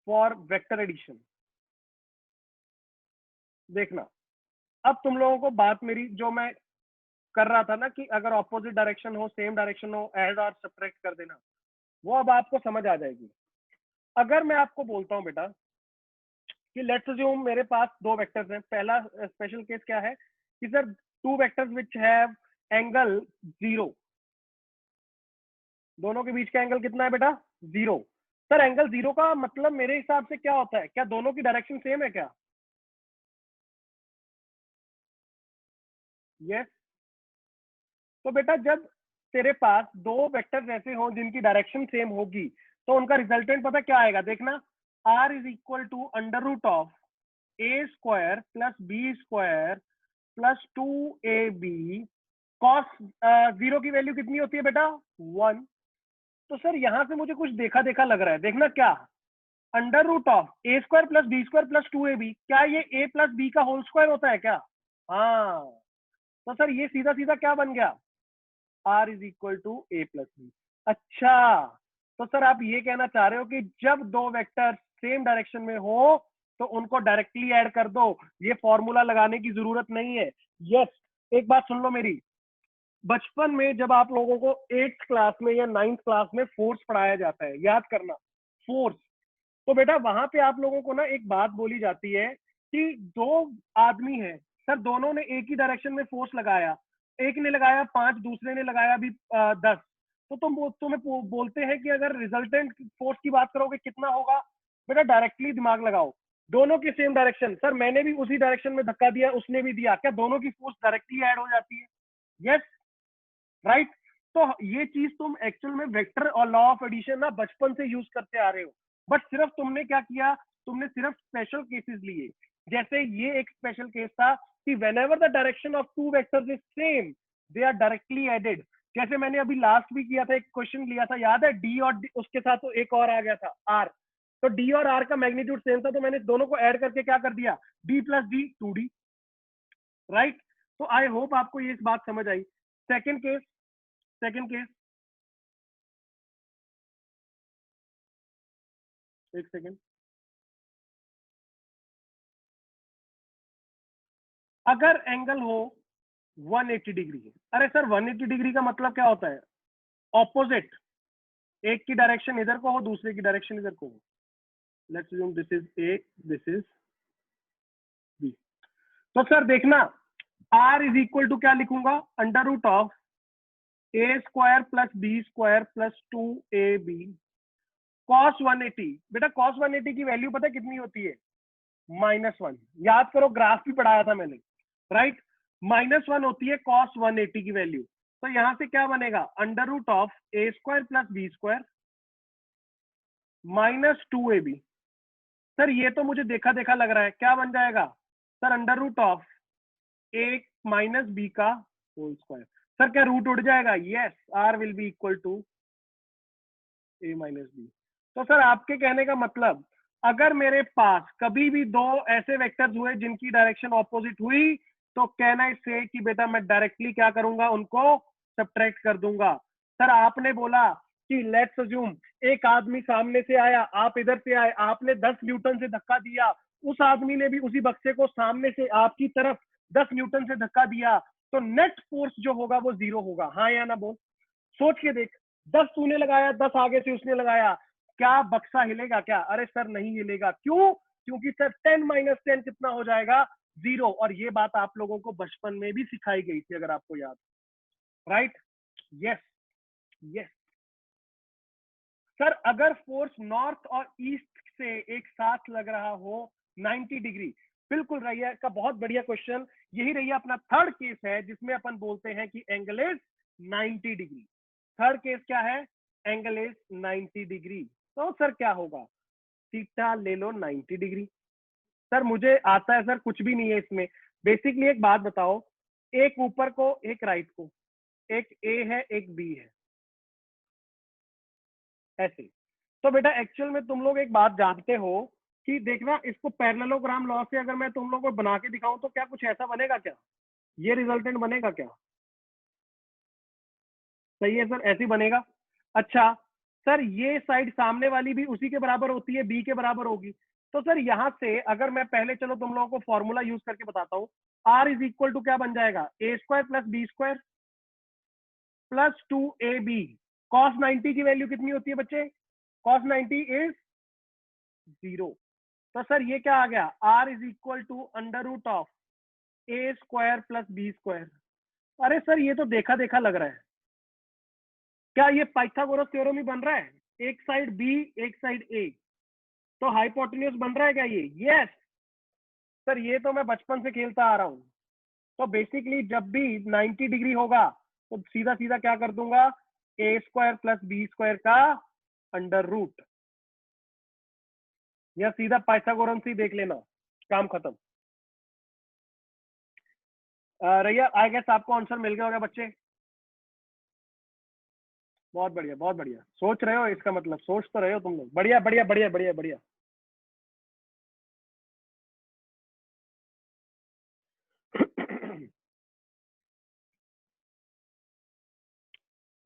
फॉर वेक्टर एडिशन। देखना, अब तुम लोगों को बात मेरी जो मैं कर रहा था ना कि अगर ऑपोजिट डायरेक्शन हो, सेम डायरेक्शन हो, ऐड और सब्ट्रैक्ट कर देना, वो अब आपको समझ आ जाएगी। अगर मैं आपको बोलता हूं बेटा कि लेट्स अज्यूम मेरे पास दो वेक्टर्स हैं, पहला स्पेशल केस क्या है कि sir two vectors which have angle 0, दोनों के बीच का एंगल कितना है बेटा? 0। सर एंगल 0 का मतलब मेरे हिसाब से क्या होता है? क्या दोनों की डायरेक्शन सेम है क्या? यस। तो बेटा जब तेरे पास दो वेक्टर्स ऐसे हो जिनकी डायरेक्शन सेम होगी तो उनका रिजल्टेंट पता क्या आएगा? देखना, r is equal to under root of A square plus B square plus 2ab cos 0 की वैल्यू कितनी होती है बेटा? 1। तो सर यहां से मुझे कुछ देखा देखा लग रहा है। देखना, क्या under root of A square plus B square plus 2ab, क्या ये a प्लस बी का होल स्क्वायर होता है क्या? हाँ। तो सर ये सीधा सीधा क्या बन गया? r is equal to A plus B. अच्छा, तो सर आप ये कहना चाह रहे हो कि जब दो वेक्टर सेम डायरेक्शन में हो तो उनको डायरेक्टली ऐड कर दो, ये फॉर्मूला लगाने की जरूरत नहीं है। यस। एक बात सुन लो मेरी, बचपन में जब आप लोगों को 8th क्लास में या 9th क्लास में फोर्स पढ़ाया जाता है, याद करना, फोर्स, तो बेटा वहां पे आप लोगों को ना एक बात बोली जाती है कि दो आदमी है सर, दोनों ने एक ही डायरेक्शन में फोर्स लगाया, एक ने लगाया 5, दूसरे ने लगाया भी 10, तो तुम्हें बोलते हैं कि अगर रिजल्टेंट फोर्स की बात करोगे कितना होगा? बेटा डायरेक्टली दिमाग लगाओ, दोनों की सेम डायरेक्शन, सर मैंने भी उसी डायरेक्शन में धक्का दिया, उसने भी दिया, क्या दोनों की फोर्स डायरेक्टली ऐड हो जाती है? Yes, right. तो ये चीज तुम एक्चुअल में वेक्टर और लॉ ऑफ एडिशन ना बचपन से यूज करते आ रहे हो, बट सिर्फ तुमने क्या किया, तुमने सिर्फ स्पेशल केसेस लिए। जैसे ये एक स्पेशल केस था कि whenever the direction of two vectors is same they are directly added. जैसे मैंने अभी लास्ट भी किया था, एक क्वेश्चन लिया था, याद है? डी और D, उसके साथ तो एक और आ गया था आर, तो डी और आर का मैग्नीट्यूड सेम था तो मैंने दोनों को ऐड करके क्या कर दिया? D plus D 2D, right. तो आई होप आपको ये इस बात समझ आई। सेकेंड केस, सेकेंड केस, एक सेकेंड। अगर एंगल हो 180 डिग्री, अरे सर 180 डिग्री का मतलब क्या होता है? ऑपोजिट, एक की डायरेक्शन इधर को हो, दूसरे की डायरेक्शन इधर को हो। Let's assume this is A, this is B. तो सर देखना, आर इज इक्वल टू क्या लिखूंगा? Under root of A square plus B square plus 2ab cos 180। बेटा कॉस 180 की वैल्यू पता है कितनी होती है? -1। याद करो, ग्राफ भी पढ़ाया था मैंने, राइट। -1 होती है कॉस 180 की वैल्यू। तो यहां से क्या बनेगा? Under root of A square plus B square minus 2ab। Sir ये तो मुझे देखा देखा लग रहा है, क्या बन जाएगा? Sir under root of A minus B का होल स्क्वायर। सर क्या रूट उड़ जाएगा? Yes, R will be equal to A minus B. तो सर आपके कहने का मतलब, अगर मेरे पास कभी भी दो ऐसे वेक्टर्स हुए जिनकी डायरेक्शन ऑपोजिट हुई तो कहना इससे कि बेटा मैं डायरेक्टली क्या करूंगा? उनको सब्ट्रैक्ट कर दूंगा। सर आपने बोला कि लेट्स अज्यूम एक आदमी सामने से आया, आप इधर से आए, आपने 10 न्यूटन से धक्का दिया, उस आदमी ने भी उसी बक्से को सामने से आपकी तरफ 10 न्यूटन से धक्का दिया, तो नेट फोर्स जो होगा वो 0 होगा। हाँ या ना बोल, सोच के देख। 10 तूने लगाया, 10 आगे से उसने लगाया, क्या बक्सा हिलेगा क्या? अरे सर नहीं हिलेगा। क्यों? क्योंकि सर 10 माइनस 10 कितना हो जाएगा? 0। और ये बात आप लोगों को बचपन में भी सिखाई गई थी अगर आपको याद, राइट। Yes, yes. सर अगर फोर्स नॉर्थ और ईस्ट से एक साथ लग रहा हो 90 डिग्री, बिल्कुल रैया का बहुत बढ़िया क्वेश्चन। यही रैया अपना थर्ड केस है जिसमें अपन बोलते हैं कि angle is 90 degree. Third case क्या है? Angle is 90 degree. तो सर क्या होगा? थीटा ले लो 90 डिग्री। सर मुझे आता है सर, कुछ भी नहीं है इसमें। बेसिकली एक बात बताओ, एक ऊपर को एक राइट को, एक ए है एक बी है, ऐसे। तो बेटा एक्चुअल में तुम लोग एक बात जानते हो कि देखना इसको पैरेललोग्राम लॉ से अगर मैं तुम लोगों को बना के दिखाऊं तो क्या कुछ ऐसा बनेगा क्या, ये रिजल्टेंट बनेगा क्या? सही है सर, ऐसे ही बनेगा। अच्छा सर, ये साइड सामने वाली भी उसी के बराबर होती है, बी के बराबर होगी। तो सर यहां से अगर मैं पहले, चलो तुम लोगों को फॉर्मूला यूज करके बताता हूँ, आर इज इक्वल टू क्या बन जाएगा, A square plus B square plus 2ab। Cos 90 की वैल्यू कितनी होती है बच्चे, कॉस 90 इज 0। तो सर ये क्या आ गया, R is equal to under root of A square plus B square. अरे सर ये तो देखा देखा लग रहा है, क्या ये पाइथागोरस थ्योरम ही बन रहा है, एक साइड बी एक साइड ए, तो हाइपोटेन्यूज बन रहा है क्या ये? यस सर, ये तो मैं बचपन से खेलता आ रहा हूँ। तो बेसिकली जब भी 90 डिग्री होगा तो सीधा सीधा क्या कर दूंगा, ए स्क्वायर प्लस बी स्क्वायर का अंडर रूट, या सीधा पाइथागोरम से ही देख लेना, काम खत्म। रैया आई गेस आपको आंसर मिल गया होगा बच्चे। बहुत बढ़िया बहुत बढ़िया, सोच रहे हो, इसका मतलब सोच तो रहे हो तुम लोग, बढ़िया बढ़िया बढ़िया बढ़िया बढ़िया।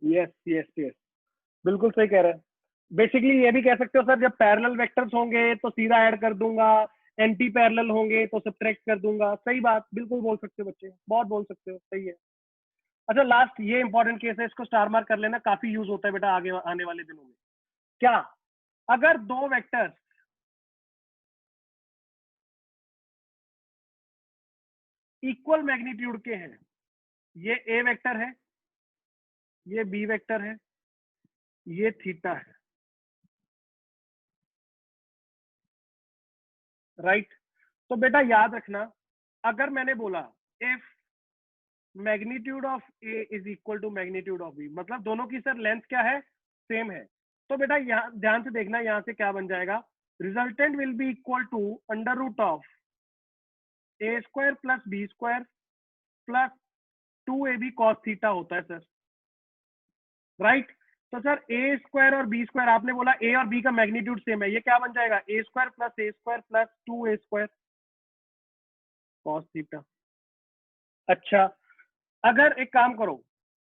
यस यस यस, बिल्कुल सही कह रहे हैं। बेसिकली ये भी कह सकते हो सर, जब पैरेलल वेक्टर्स होंगे तो सीधा ऐड कर दूंगा, एंटी पैरेलल होंगे तो सब्ट्रैक्ट कर दूंगा। सही बात, बिल्कुल बोल सकते हो बच्चे, बहुत बोल सकते हो, सही है। अच्छा लास्ट ये इंपॉर्टेंट केस है, इसको स्टार मार्क कर लेना, काफी यूज होता है बेटा आगे आने वाले दिनों में। क्या, अगर दो वेक्टर्स इक्वल मैग्नीट्यूड के हैं, ये ए वेक्टर है, ये बी वेक्टर है, ये थीटा है, राइट? तो बेटा याद रखना, अगर मैंने बोला if magnitude of A is equal to magnitude of B, मतलब दोनों की सर लेंथ क्या है, सेम है, तो बेटा यहाँ ध्यान से देखना, यहाँ से क्या बन जाएगा, resultant will be equal to under root of A square plus B square plus 2ab cos theta होता है सर, राइट? तो सर ए स्क्वायर और बी स्क्वायर, आपने बोला ए और बी का मैग्नीट्यूड सेम है, ये क्या बन जाएगा, A square plus 2a square cos theta. अच्छा, अगर एक काम करो,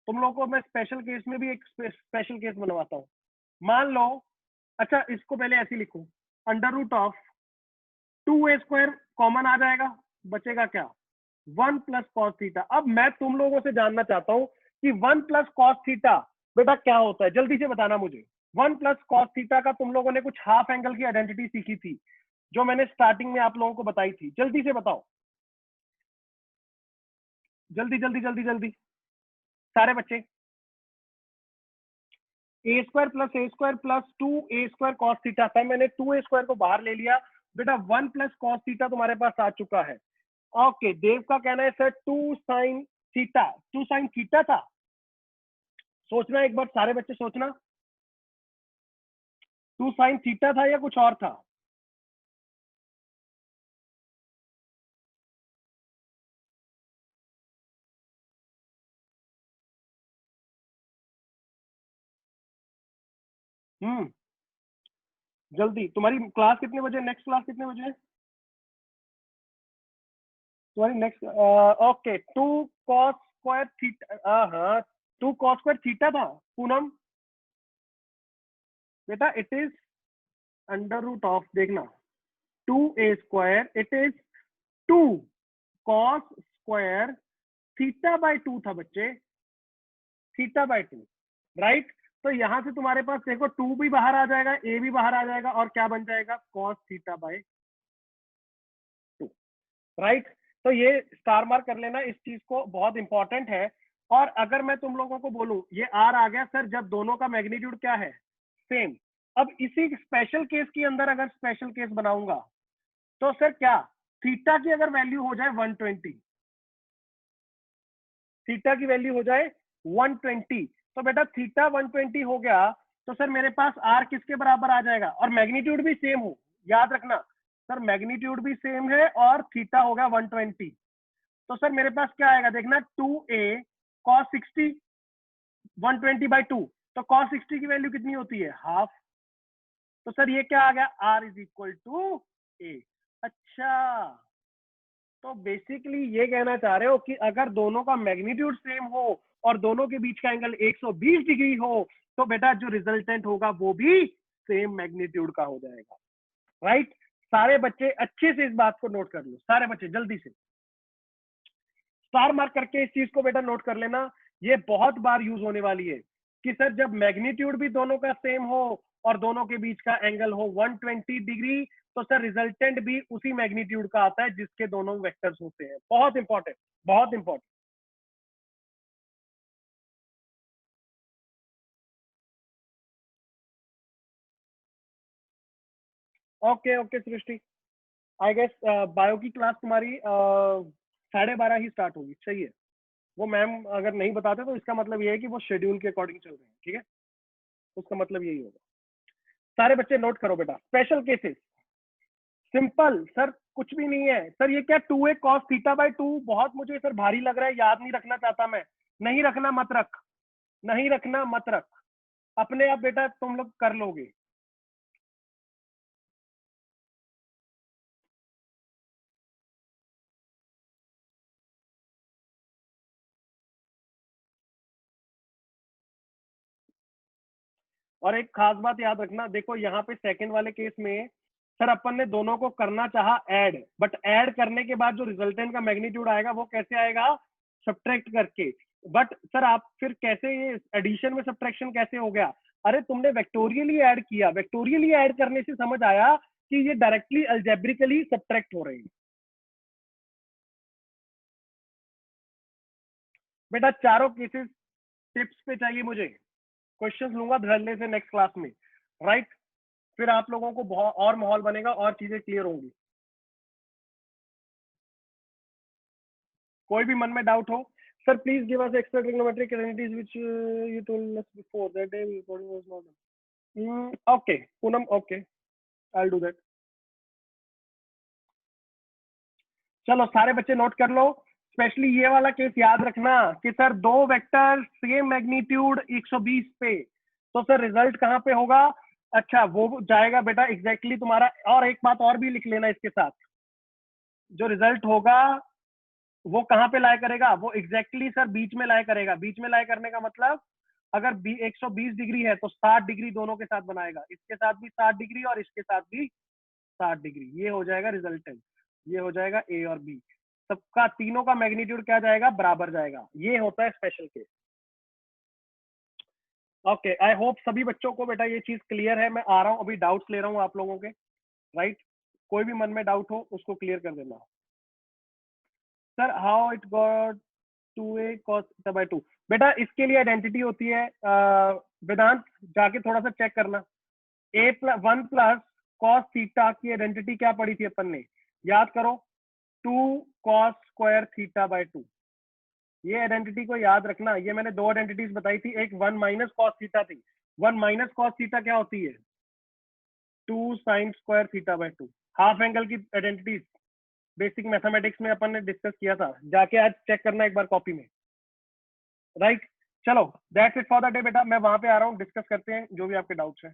तुम लोगों को मैं स्पेशल केस में भी एक स्पेशल केस बनवाता हूँ। मान लो, अच्छा इसको पहले ऐसे लिखो, under root of 2a square common आ जाएगा, बचेगा क्या, 1 प्लस कॉस थीटा। अब मैं तुम लोगों से जानना चाहता हूँ कि 1 प्लस कॉस थीटा बेटा क्या होता है, जल्दी से बताना मुझे। 1 प्लस कॉस थीटा का तुम लोगों ने कुछ हाफ एंगल की आइडेंटिटी सीखी थी, जो मैंने स्टार्टिंग में आप लोगों को बताई थी, जल्दी से बताओ, जल्दी जल्दी जल्दी जल्दी सारे बच्चे। A square plus 2a square cos theta था, मैंने 2a स्क्वायर को बाहर ले लिया, बेटा 1 प्लस कॉस थीटा तुम्हारे पास आ चुका है। ओके, देव का कहना है sir 2 sine theta, 2 sine theta था, सोचना एक बार सारे बच्चे सोचना, 2 साइन थीटा था या कुछ और था? हम्म, जल्दी, तुम्हारी क्लास कितने बजे, नेक्स्ट क्लास कितने बजे है तुम्हारी next? Okay, 2 cos square theta, हाँ 2 कॉस स्क्वायर थीटा था पूनम, बेटा it is under root of, देखना 2a square, it is 2 cos square theta by 2 था बच्चे, थीटा बाय 2, राइट? तो यहां से तुम्हारे पास देखो 2 भी बाहर आ जाएगा, ए भी बाहर आ जाएगा, और क्या बन जाएगा, कॉस थीटा बाय 2, राइट? तो ये स्टार मार्क कर लेना, इस चीज को, बहुत इंपॉर्टेंट है। और अगर मैं तुम लोगों को बोलूं ये आर आ गया सर, जब दोनों का मैग्नीट्यूड क्या है, सेम। अब इसी स्पेशल केस के अंदर अगर स्पेशल केस बनाऊंगा तो सर क्या, थीटा की अगर वैल्यू हो जाए 120, थीटा की वैल्यू हो जाए 120, तो बेटा थीटा 120 हो गया, तो सर मेरे पास आर किसके बराबर आ जाएगा, और मैग्नीट्यूड भी सेम हो, याद रखना सर, मैग्नीट्यूड भी सेम है और थीटा हो गया 120, तो सर मेरे पास क्या आएगा, देखना 2a cos 60, 120 बाई 2, तो cos 60 की वैल्यू कितनी होती है, हाफ। तो सर ये क्या आ गया, आर इज इक्वल टू ए। अच्छा, तो बेसिकली ये कहना चाह रहे हो कि अगर दोनों का मैग्नीट्यूड सेम हो और दोनों के बीच का एंगल 120 डिग्री हो तो बेटा जो रिजल्टेंट होगा वो भी सेम मैग्नीट्यूड का हो जाएगा, राइट। सारे बच्चे अच्छे से इस बात को नोट कर लो, सारे बच्चे जल्दी से स्टार मार्क करके इस चीज को बेटा नोट कर लेना। ये बहुत बार यूज होने वाली है कि सर जब मैग्नीट्यूड भी दोनों का सेम हो और दोनों के बीच का एंगल हो 120 डिग्री तो सर रिजल्टेंट भी उसी मैग्नीट्यूड का आता है जिसके दोनों वेक्टर्स होते हैं। बहुत इंपॉर्टेंट, बहुत important. Okay okay Srishti, I guess bio की क्लास तुम्हारी 12:30 ही स्टार्ट होगी, सही है। वो मैम अगर नहीं बताते तो इसका मतलब ये है कि वो शेड्यूल के अकॉर्डिंग चल रहे हैं, ठीक है, उसका मतलब यही होगा। सारे बच्चे नोट करो बेटा, स्पेशल केसेस सिंपल सर, कुछ भी नहीं है सर। ये क्या 2a cos थीटा बाय 2, बहुत मुझे सर भारी लग रहा है, याद नहीं रखना चाहता मैं। नहीं रखना मत रख, नहीं रखना मत रख, अपने आप बेटा तुम लोग कर लोगे। और एक खास बात याद रखना, देखो यहाँ पे सेकंड वाले केस में सर अपन ने दोनों को करना चाहा ऐड, बट ऐड करने के बाद जो रिजल्टेंट का मैग्नीट्यूड आएगा वो कैसे आएगा, सब्ट्रैक्ट करके। बट सर आप फिर कैसे, ये एडिशन में सब्ट्रैक्शन कैसे हो गया? अरे तुमने वेक्टोरियली ऐड किया, वेक्टोरियली ऐड करने से समझ आया कि ये डायरेक्टली अल्जेब्रिकली सब्ट्रैक्ट हो रहे हैं। बेटा चारों केसेस टिप्स पे चाहिए मुझे, क्वेश्चंस लूंगा धरने से नेक्स्ट क्लास में, राइट। फिर आप लोगों को बहुत और माहौल बनेगा और चीजें क्लियर होंगी। कोई भी मन में डाउट हो, sir please give us extra trigonometric identities which you told us before that day recording was not. Okay Poonam, okay I will do that. चलो सारे बच्चे नोट कर लो, स्पेशली ये वाला केस याद रखना कि सर दो वेक्टर सेम मैग्नीट्यूड 120 पे, तो सर रिजल्ट कहाँ पे होगा? अच्छा वो जाएगा बेटा एग्जैक्टली तुम्हारा, और एक बात और भी लिख लेना इसके साथ, जो रिजल्ट होगा वो कहाँ पे लाया करेगा, वो एग्जैक्टली सर बीच में लाया करेगा। बीच में लाया करने का मतलब अगर 120 डिग्री है तो 60 डिग्री दोनों के साथ बनाएगा, इसके साथ भी 60 डिग्री और इसके साथ भी 60 डिग्री, ये हो जाएगा रिजल्टेंट। ये हो जाएगा ए और बी, सबका तीनों का मैग्नीट्यूड क्या जाएगा, बराबर जाएगा। ये होता है special case. Okay I hope सभी बच्चों को बेटा ये चीज क्लियर है। मैं आ रहा हूँ अभी, डाउट्स ले रहा हूँ आप लोगों के, राइट। कोई भी मन में डाउट हो उसको क्लियर कर देना। Sir how it got 2a cos theta by 2, बेटा इसके लिए आइडेंटिटी होती है वेदांत, जाके थोड़ा सा चेक करना। a+1 प्लस कॉस थीटा की आइडेंटिटी क्या पड़ी थी अपन ने, याद करो, 2 cos स्क्वायर थीटा बाय 2। ये आइडेंटिटी को याद रखना। ये मैंने दो आइडेंटिटीज बताई थी, एक 1 माइनस कॉस थीटा थी। 1 माइनस कॉस थीटा क्या होती है, 2 sign square theta by 2। Half angle की आइडेंटिटीज बेसिक मैथमेटिक्स में अपन ने डिस्कस किया था, जाके आज चेक करना एक बार कॉपी में, राइट। चलो that's it for the day बेटा, मैं वहां पे आ रहा हूँ, डिस्कस करते हैं जो भी आपके डाउट्स हैं।